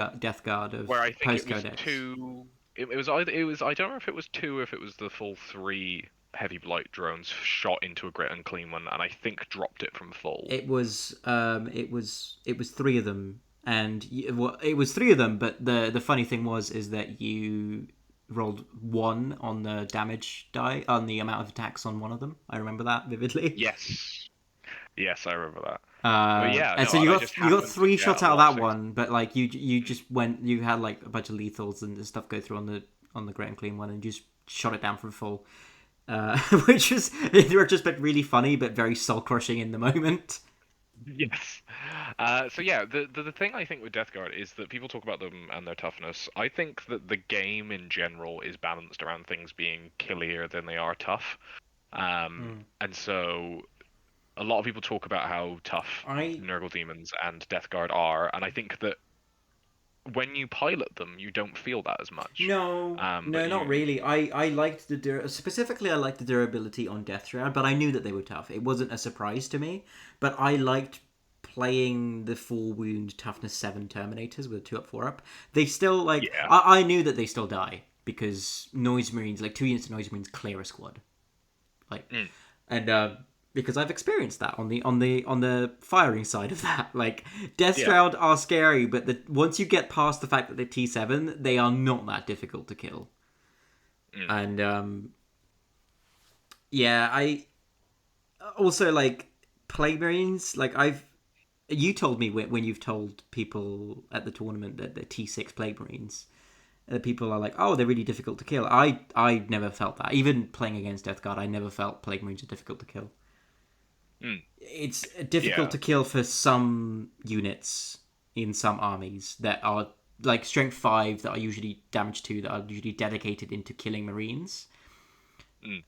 Guard Where of I think it post was codex. two, it was either it was I don't know if it was two or if it was the full three heavy blight drones shot into a grit and clean one, and I think dropped it from full. It was three of them, and well, it was three of them. But the funny thing is that you rolled one on the damage die on the amount of attacks on one of them. I remember that vividly. Yes, yes, I remember that. But yeah, And no, so and I just you got happened to three get shots a out of lot of that six. one, but like you just went you had like a bunch of lethals and stuff go through on the great and clean one and just shot it down from full, which is in retrospect really funny but very soul crushing in the moment. Yes. So yeah, the thing I think with Death Guard is that people talk about them and their toughness. I think that the game in general is balanced around things being killier than they are tough. Mm. And so a lot of people talk about how tough I Nurgle Demons and Death Guard are, and I think that when you pilot them, you don't feel that as much. No, But no, not you, really. I liked specifically I liked the durability on Death Shroud, but I knew that they were tough. It wasn't a surprise to me, but I liked playing the 4 wound toughness 7 Terminators with 2 up 4 up. They still like yeah, I knew that they still die because Noise Marines, like 2 units of Noise Marines clear a squad. Like mm, and because I've experienced that on the firing side of that. Like Death yeah, Shroud are scary, but once you get past the fact that they're T7, they are not that difficult to kill. mm, And yeah, I also like Plague Marines. Like you told me when you've told people at the tournament that they're T6 Plague Marines. People are like, oh, they're really difficult to kill. I never felt that. Even playing against Death Guard, I never felt Plague Marines are difficult to kill. mm, It's difficult yeah, to kill for some units in some armies that are like strength 5 that are usually damage 2 that are usually dedicated into killing marines mm,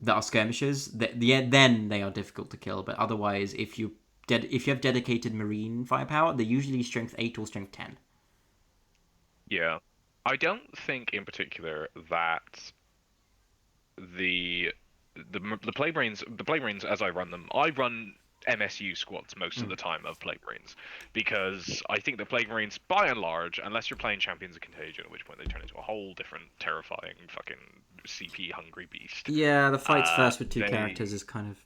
that are skirmishers that yeah then they are difficult to kill, but otherwise if you have dedicated marine firepower they're usually strength 8 or strength 10. yeah. I don't think in particular that the the Plague Marines as I run them, I run MSU squads most of Mm. the time of Plague Marines because I think the Plague Marines, by and large, unless you're playing Champions of Contagion, at which point they turn into a whole different terrifying fucking CP hungry beast. Yeah, the fights first with 2 characters They is kind of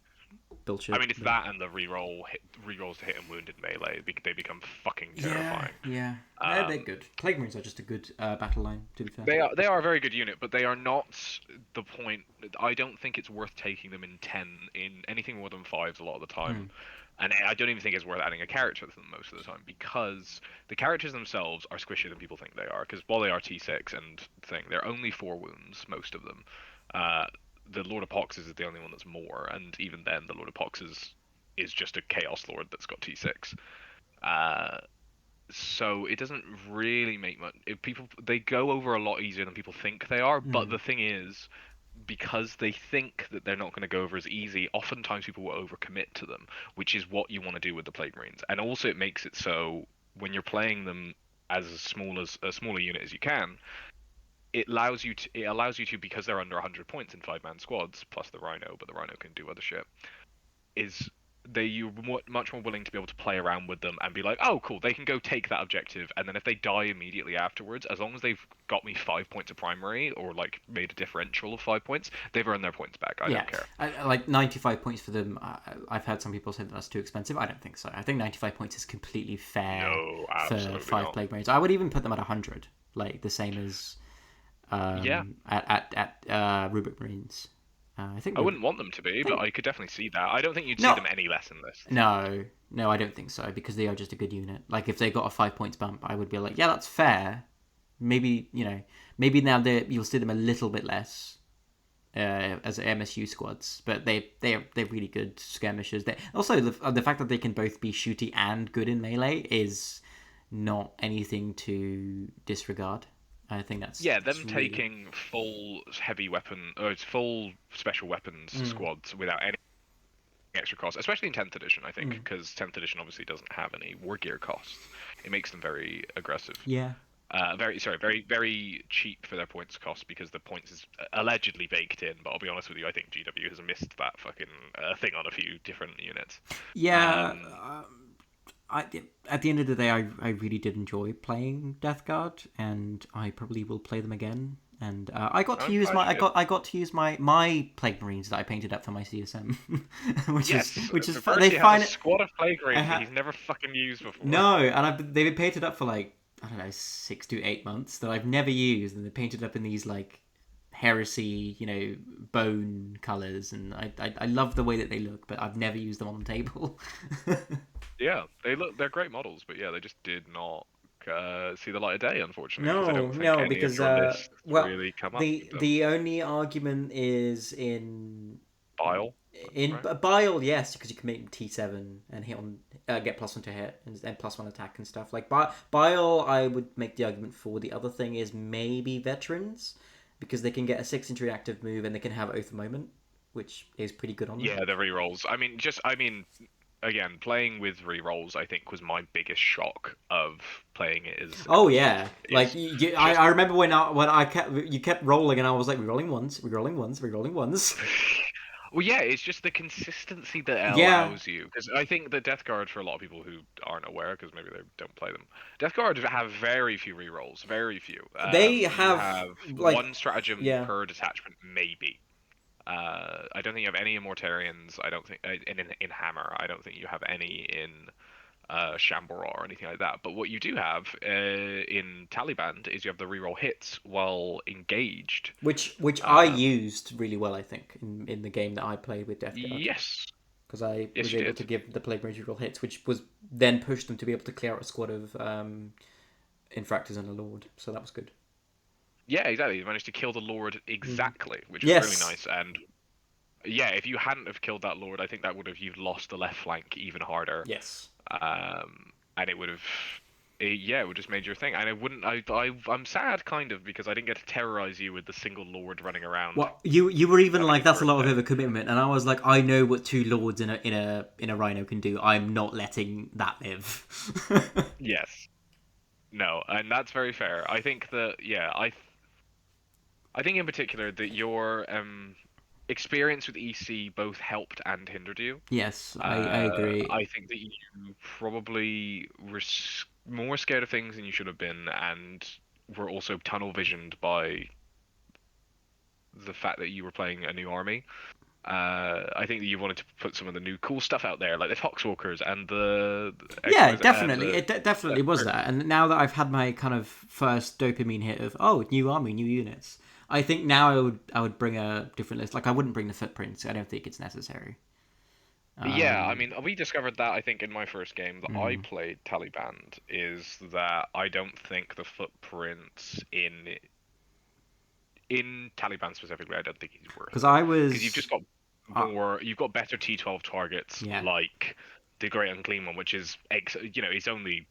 I bullshit, mean, it's but that and the rerolls to hit and wounded melee. They become fucking yeah, terrifying. yeah, they're Um, good. Plague Marines are just a good battle line, to be fair. they are a very good unit, but they are not the point. I don't think it's worth taking them in 10 in anything more than fives a lot of the time. Mm. And I don't even think it's worth adding a character to them most of the time because the characters themselves are squishier than people think they are. Because while they are T6 and thing, they're only 4 wounds, most of them. Uh, the Lord of Poxes is the only one that's more, and even then, the Lord of Poxes is just a Chaos Lord that's got T6. Uh, so it doesn't really make much. People they go over a lot easier than people think they are. But Mm. the thing is, because they think that they're not going to go over as easy, oftentimes people will overcommit to them, which is what you want to do with the Plague Marines. And also, it makes it so when you're playing them as small as a smaller unit as you can, it allows you to because they're under 100 points in 5-man squads plus the Rhino, but the Rhino can do other shit. Is you're much more willing to be able to play around with them and be like, oh, cool, they can go take that objective, and then if they die immediately afterwards, as long as they've got me 5 points of primary or like made a differential of 5 points, they've earned their points back. I Yeah, don't care. like 95 points for them. I've heard some people say that that's too expensive. I don't think so. I think 95 points is completely fair No, for absolutely 5 not. Plague Marines. I would even put them at 100, like the same as Yeah, at Rubric Marines. I think I wouldn't want them to I be, but think I could definitely see that. I don't think you'd see no, them any less in this. no, I don't think so because they are just a good unit. Like if they got a 5 points bump, I would be like, yeah, that's fair. Maybe maybe now you'll see them a little bit less as MSU squads, but they're really good skirmishers. They also the fact that they can both be shooty and good in melee is not anything to disregard. I think Yeah, that's them really good. taking full heavy weapon or it's full special weapons Mm, squads without any extra cost, especially in 10th edition, I think, mm. because 10th edition obviously doesn't have any war gear costs. It makes them very aggressive. Yeah, Very cheap for their points cost because the points is allegedly baked in. But I'll be honest with you, I think GW has missed that fucking thing on a few different units. yeah. Um, I at the end of the day, I really did enjoy playing Death Guard, and I probably will play them again. And I got to I'm use glad my you did. I got to use my Plague Marines that I painted up for my CSM, Yes, which is fun. They Bertie has a find it. squad of plague I marines that had he's never fucking used before. no, and they've been painted up for like I don't know 6 to 8 months that I've never used, and they're painted up in these like heresy, bone colors, and I love the way that they look, but I've never used them on the table. Yeah, they're great models, but yeah, they just did not see the light of day, unfortunately, because I No, don't think no, any of because your lists well, really come up with the them. the only argument is in Bile. That's In right. Bile, yes, because you can make T7 and hit on get +1 to hit and +1 attack and stuff. Like Bile, I would make the argument for. The other thing is maybe veterans because they can get a 6-inch reactive move and they can have Oath of Moment, which is pretty good on them. Yeah, the rerolls. I mean, again, playing with rerolls, I think was my biggest shock of playing it as Oh Emperor's yeah, Children. like Is just I remember when I kept you kept rolling and I was like re-rolling once, re-rolling once, re-rolling once. well, yeah, it's just the consistency that it Yeah, allows you. Because I think the Death Guard, for a lot of people who aren't aware, because maybe they don't play them, Death Guard have very few rerolls, very few. they You have have like one stratagem yeah. per detachment, maybe. I don't think you have any Immortarians. I don't think in Hammer. I don't think you have any in Shambora or anything like that. But what you do have in Taliban is you have the reroll hits while engaged. Which I Um, used really well, I think, in the game that I played with Death Guard, yes, because I yes, was you able to did. give the plague roll hits, which was then pushed them to be able to clear out a squad of infractors and a lord. So that was good. Yeah, exactly. You managed to kill the Lord Mm. exactly, which was really Yes, nice. And yeah, if you hadn't have killed that Lord, I think that would have you've lost the left flank even harder. yes. And it would have yeah, it would just made your thing. And I wouldn't I'm sad kind of because I didn't get to terrorize you with the single lord running around Well, you were even having like his that's a lot of birthday. overcommitment, and I was like, I know what two lords in a rhino can do. I'm not letting that live. Yes. No, and that's very fair. I think that yeah, I think in particular that your experience with EC both helped and hindered you. Yes, I agree. I think that you probably were more scared of things than you should have been, and were also tunnel visioned by the fact that you were playing a new army. I think that you wanted to put some of the new cool stuff out there, like the Foxwalkers and the Yeah, XYZ and definitely. the It definitely was that. And now that I've had my kind of first dopamine hit of new army, new units, I think now I would bring a different list. Like I wouldn't bring the footprints. I don't think it's necessary. yeah, I Um, mean, we discovered that I think in my first game that I mm. played Taliban is that I don't think the footprints in Taliban specifically, I don't think he's worth Because it I because you've just was, got uh, you've got better T12 targets yeah, like the Great Unclean One, which is it's only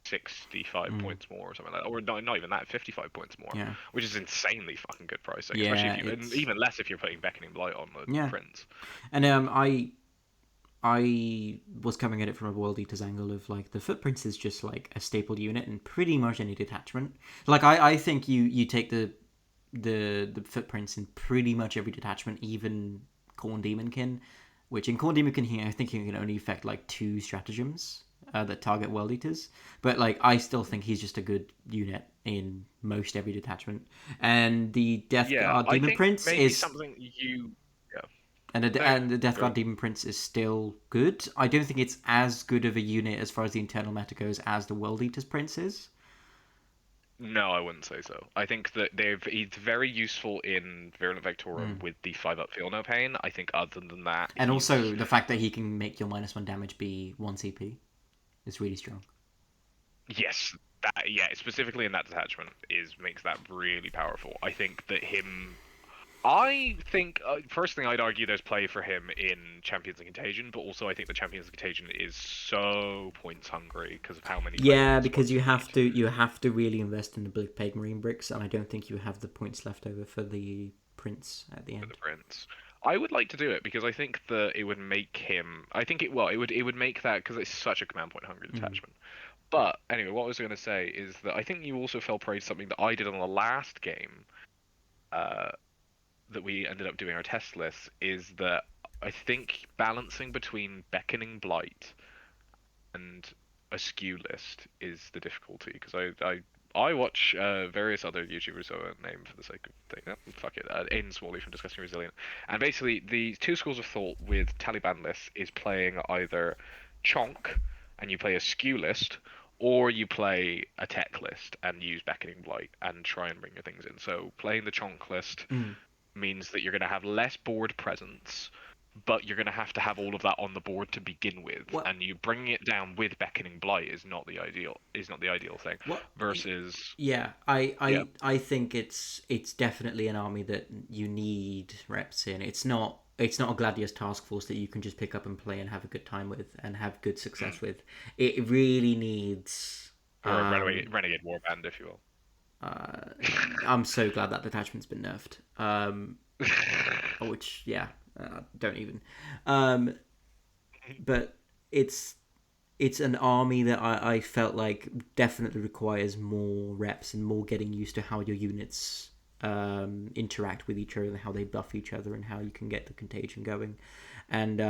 65 mm, points more or something like that, or not even that, 55 points more, yeah, which is insanely fucking good pricing, especially yeah. if you, and It's even less if you're putting Beckoning Blight on the yeah, prints. and I was coming at it from a World Eaters angle of like the footprints is just like a staple unit in pretty much any detachment. Like I think you take the footprints in pretty much every detachment, even Khorne Demonkin, which in Khorne Demonkin I think he can only affect like two stratagems that target World Eaters. But like I still think he's just a good unit in most every detachment. And the Death Yeah, Guard I Demon think Prince maybe is something you. Yeah. No, and the Death go Guard on. Demon Prince is still good. I don't think it's as good of a unit as far as the internal meta goes as the World Eaters Prince is. No, I wouldn't say so. I think that he's very useful in Virulent Vectorum Mm. with the 5-up Feel No Pain. I think other than that, And he's also the fact that he can make your -1 damage be 1 CP is really strong. yes, that yeah, specifically in that detachment is makes that really powerful. I think that him I think first thing I'd argue there's play for him in Champions and Contagion, but also I think the Champions and Contagion is so points hungry because of how many Yeah, Legend because spots you need you have to really invest in the Blue Peg Marine bricks, and I don't think you have the points left over for the Prince at the for the end. Prince. I would like to do it because I think that it would make him. I think it would make that because it's such a command point hungry Mm. detachment. But anyway, what I was going to say is that I think you also fell prey to something that I did on the last game, uh, that we ended up doing our test list, is that I think balancing between Beckoning Blight and a skew list is the difficulty because I watch various other YouTubers, so I won't name for the sake of thing. Oh, fuck it, Aiden Smalley from Discussing Resilient, and basically the two schools of thought with Taliban lists is playing either Chonk and you play a skew list, or you play a tech list and use Beckoning Blight and try and bring your things in. So playing the Chonk list Mm. means that you're going to have less board presence, but you're going to have all of that on the board to begin with, What? and you bringing it down with Beckoning Blight is not the ideal. Is not the ideal thing. What? Versus, Yeah, yeah, I think it's definitely an army that you need reps in. It's not a Gladius task force that you can just pick up and play and have a good time with and have good success with. It really needs. or a renegade warband, if you will. Uh, I'm so glad that detachment's been nerfed. Which yeah, don't even. Um, but it's it's an army that I felt like definitely requires more reps and more getting used to how your units interact with each other and how they buff each other and how you can get the contagion going. And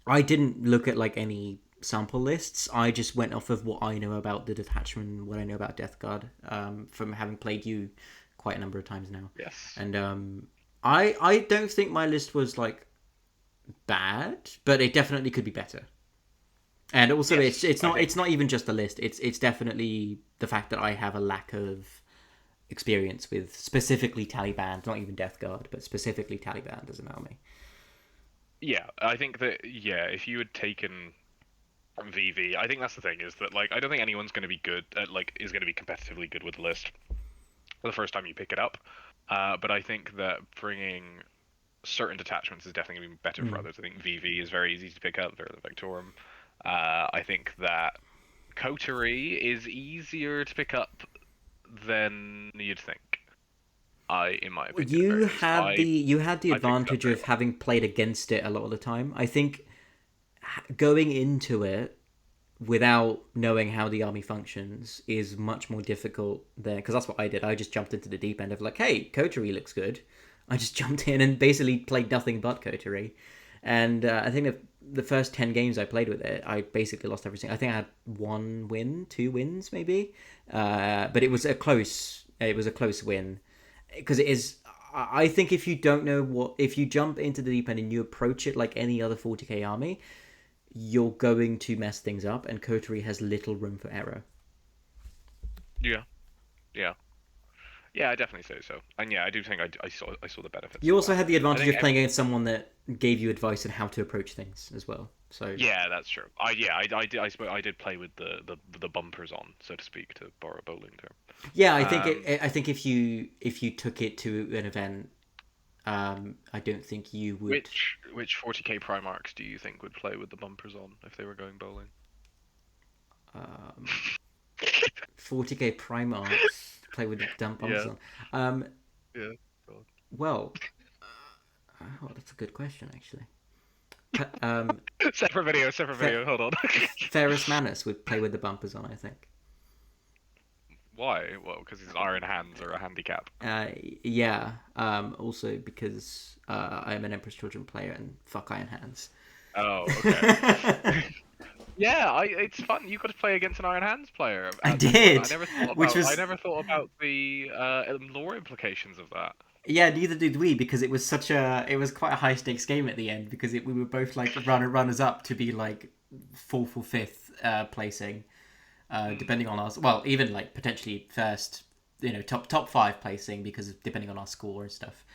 I didn't look at like any sample lists. I just went off of what I know about the detachment, what I know about Death Guard, from having played you quite a number of times now. Yes. And I don't think my list was like bad, but it definitely could be better. And also, Yes, it's not even just the list. It's definitely the fact that I have a lack of experience with specifically Taliban, not even Death Guard, but specifically Taliban as an army. Yeah, I think that if you had taken VV, I think that's the thing is that like I don't think anyone's going to be good at like is going to be competitively good with the list the first time you pick it up. But I think that bringing certain detachments is definitely going to be better for others. I think VV is very easy to pick up, Virulent Victorum. I think that Coterie is easier to pick up than you'd think. In my opinion, at the very least. You had the I picked it up advantage very of having played against it a lot of the time. I think going into it without knowing how the army functions is much more difficult there because that's what I did. I just jumped into the deep end of like, hey, Coterie looks good. I just jumped in and basically played nothing but Coterie. And I think the first 10 games I played with it, I basically lost everything. I think I had one win, two wins maybe. But it was a close win because it is. I think if you don't know if you jump into the deep end and you approach it like any other 40k army, you're going to mess things up, and Coterie has little room for error. Yeah, yeah, yeah. I definitely say so. And yeah, I do think I saw the benefits You of also that. had the I advantage think of playing against someone that gave you advice on how to approach things as well. So yeah, that's true. I did play with the bumpers on, so to speak, to borrow a bowling term. yeah, Um, I think if you took it to an event, I don't think you would. which 40k Primarchs do you think would play with the bumpers on if they were going bowling? Um, 40k Primarchs play with the dump bombs Yeah, on. Um, yeah. God. well, oh, that's a good question actually. Um, Separate video, separate Fer- video. Hold on. Ferrus Manus would play with the bumpers on, I think. Why? Well, because his iron hands are a handicap. Uh, yeah. Also because I'm an Emperor's Children player and fuck Iron Hands. Oh, okay. Yeah, it's fun. You got to play against an Iron Hands player I at some point. did, which I was never thought about the lore implications of that. yeah. Neither did we because it was quite a high stakes game at the end because we were both like runners up to be like fourth or fifth placing, depending on us. Well, even like potentially first, top five placing because depending on our score and stuff.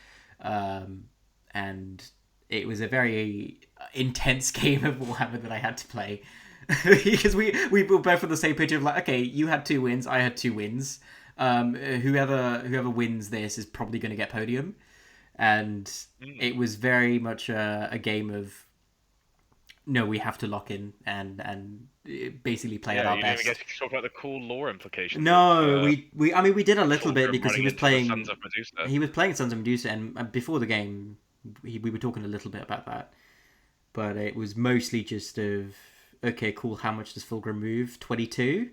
And it was a very intense game of Warhammer that I had to play because we were both on the same page of like, okay, you had two wins, I had two wins. Whoever wins this is probably going to get podium, and it was very much a game of no, we have to lock in and basically play at Yeah, our you didn't even best. get to talk about the cool lore implications of No, we I mean we did a little bit Fulgrim because running into the Sons of Medusa. he was playing Sons of Medusa, and before the game, we were talking a little bit about that, but it was mostly just of okay, cool. How much does Fulgrim move? 22,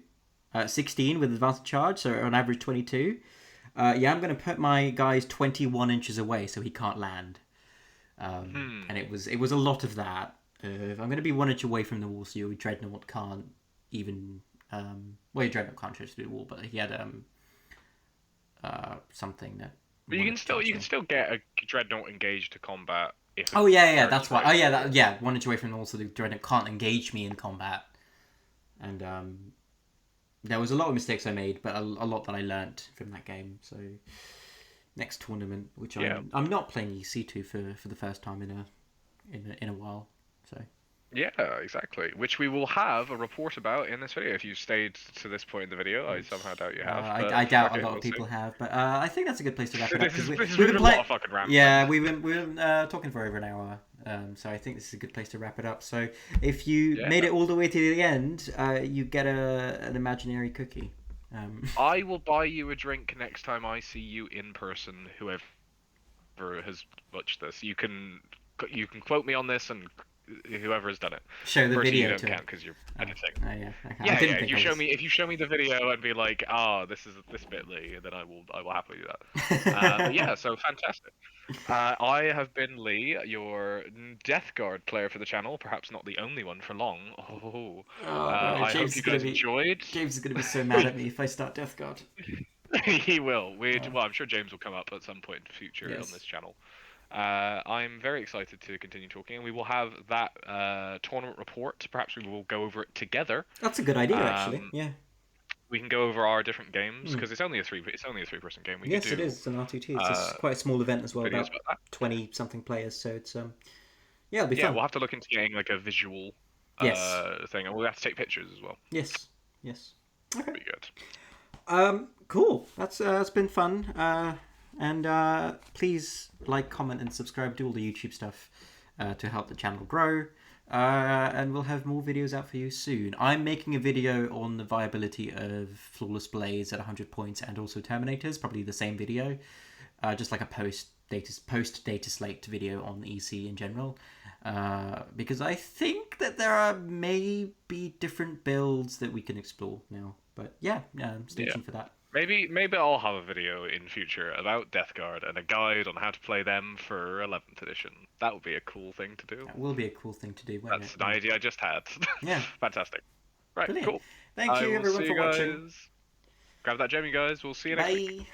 16 with advanced charge, so on average 22. Yeah, I'm going to put my guys 21 inches away so he can't land. And it was a lot of that. I'm going to be 1 inch away from the wall, so your Dreadnought can't even. Well, your Dreadnought can't touch the wall, but he had something that. But you can still get a dreadnought engaged to combat if. Oh yeah, that's why. Oh yeah, 1 inch away from the wall, so the Dreadnought can't engage me in combat. And there was a lot of mistakes I made, but a lot that I learnt from that game. So next tournament, which I'm not playing EC2 for the first time in in a while. So Yeah, exactly. Which we will have a report about in this video. If you stayed to this point in the video, I somehow doubt you have. But I doubt fuck a it, lot of we'll see. people have, but I think that's a good place to wrap it up because This has we've been been a lot playing. of fucking rambling. Yeah, we've been talking for over an hour. So I think this is a good place to wrap it up. So if you made it all the way to the end, you get an imaginary cookie. I will buy you a drink next time I see you in person. Whoever has watched this, you can quote me on this, and whoever has done it. Show the Bertie, you video don't to count it. because you're editing. Yeah. Okay. Yeah, I didn't yeah. think I was. If you show me the video and be like, "Ah, this is this bit, Lee," then I will happily do that. But yeah, so fantastic. I have been Lee, your Death Guard player for the channel. Perhaps not the only one for long. Oh, Oh no, I hope you guys enjoyed. James is gonna be so mad at me if I start Death Guard. He will. Well, I'm sure James will come up at some point in the future on Yes. this channel. I'm very excited to continue talking, and we will have that tournament report. Perhaps we will go over it together. That's a good idea, actually. Um, Yeah. we can go over our different games because it's only a three-person game. We Yes, could it do is. It's an R2T. It's quite a small event as well, videos about about that. 20 something players. So it's yeah, it'll be Yeah, fun. we'll have to look into getting like a visual Yes. thing, and we'll have to take pictures as well. Yes. Okay. Pretty good. Cool. That's it's been fun. And please like, comment, and subscribe. Do all the YouTube stuff to help the channel grow. And we'll have more videos out for you soon. I'm making a video on the viability of Flawless Blaze at 100 points and also Terminators. Probably the same video. Just like a post data slate video on EC in general. Because I think that there are maybe different builds that we can explore now. But yeah, stay tuned for that. Maybe I'll have a video in future about Death Guard and a guide on how to play them for 11th edition. That would be a cool thing to do. That will be a cool thing to do. That's an idea I just had. Yeah. Fantastic. Right, Brilliant. cool. Thank you everyone for watching. Grab that gem, you guys. We'll see you next week. Bye.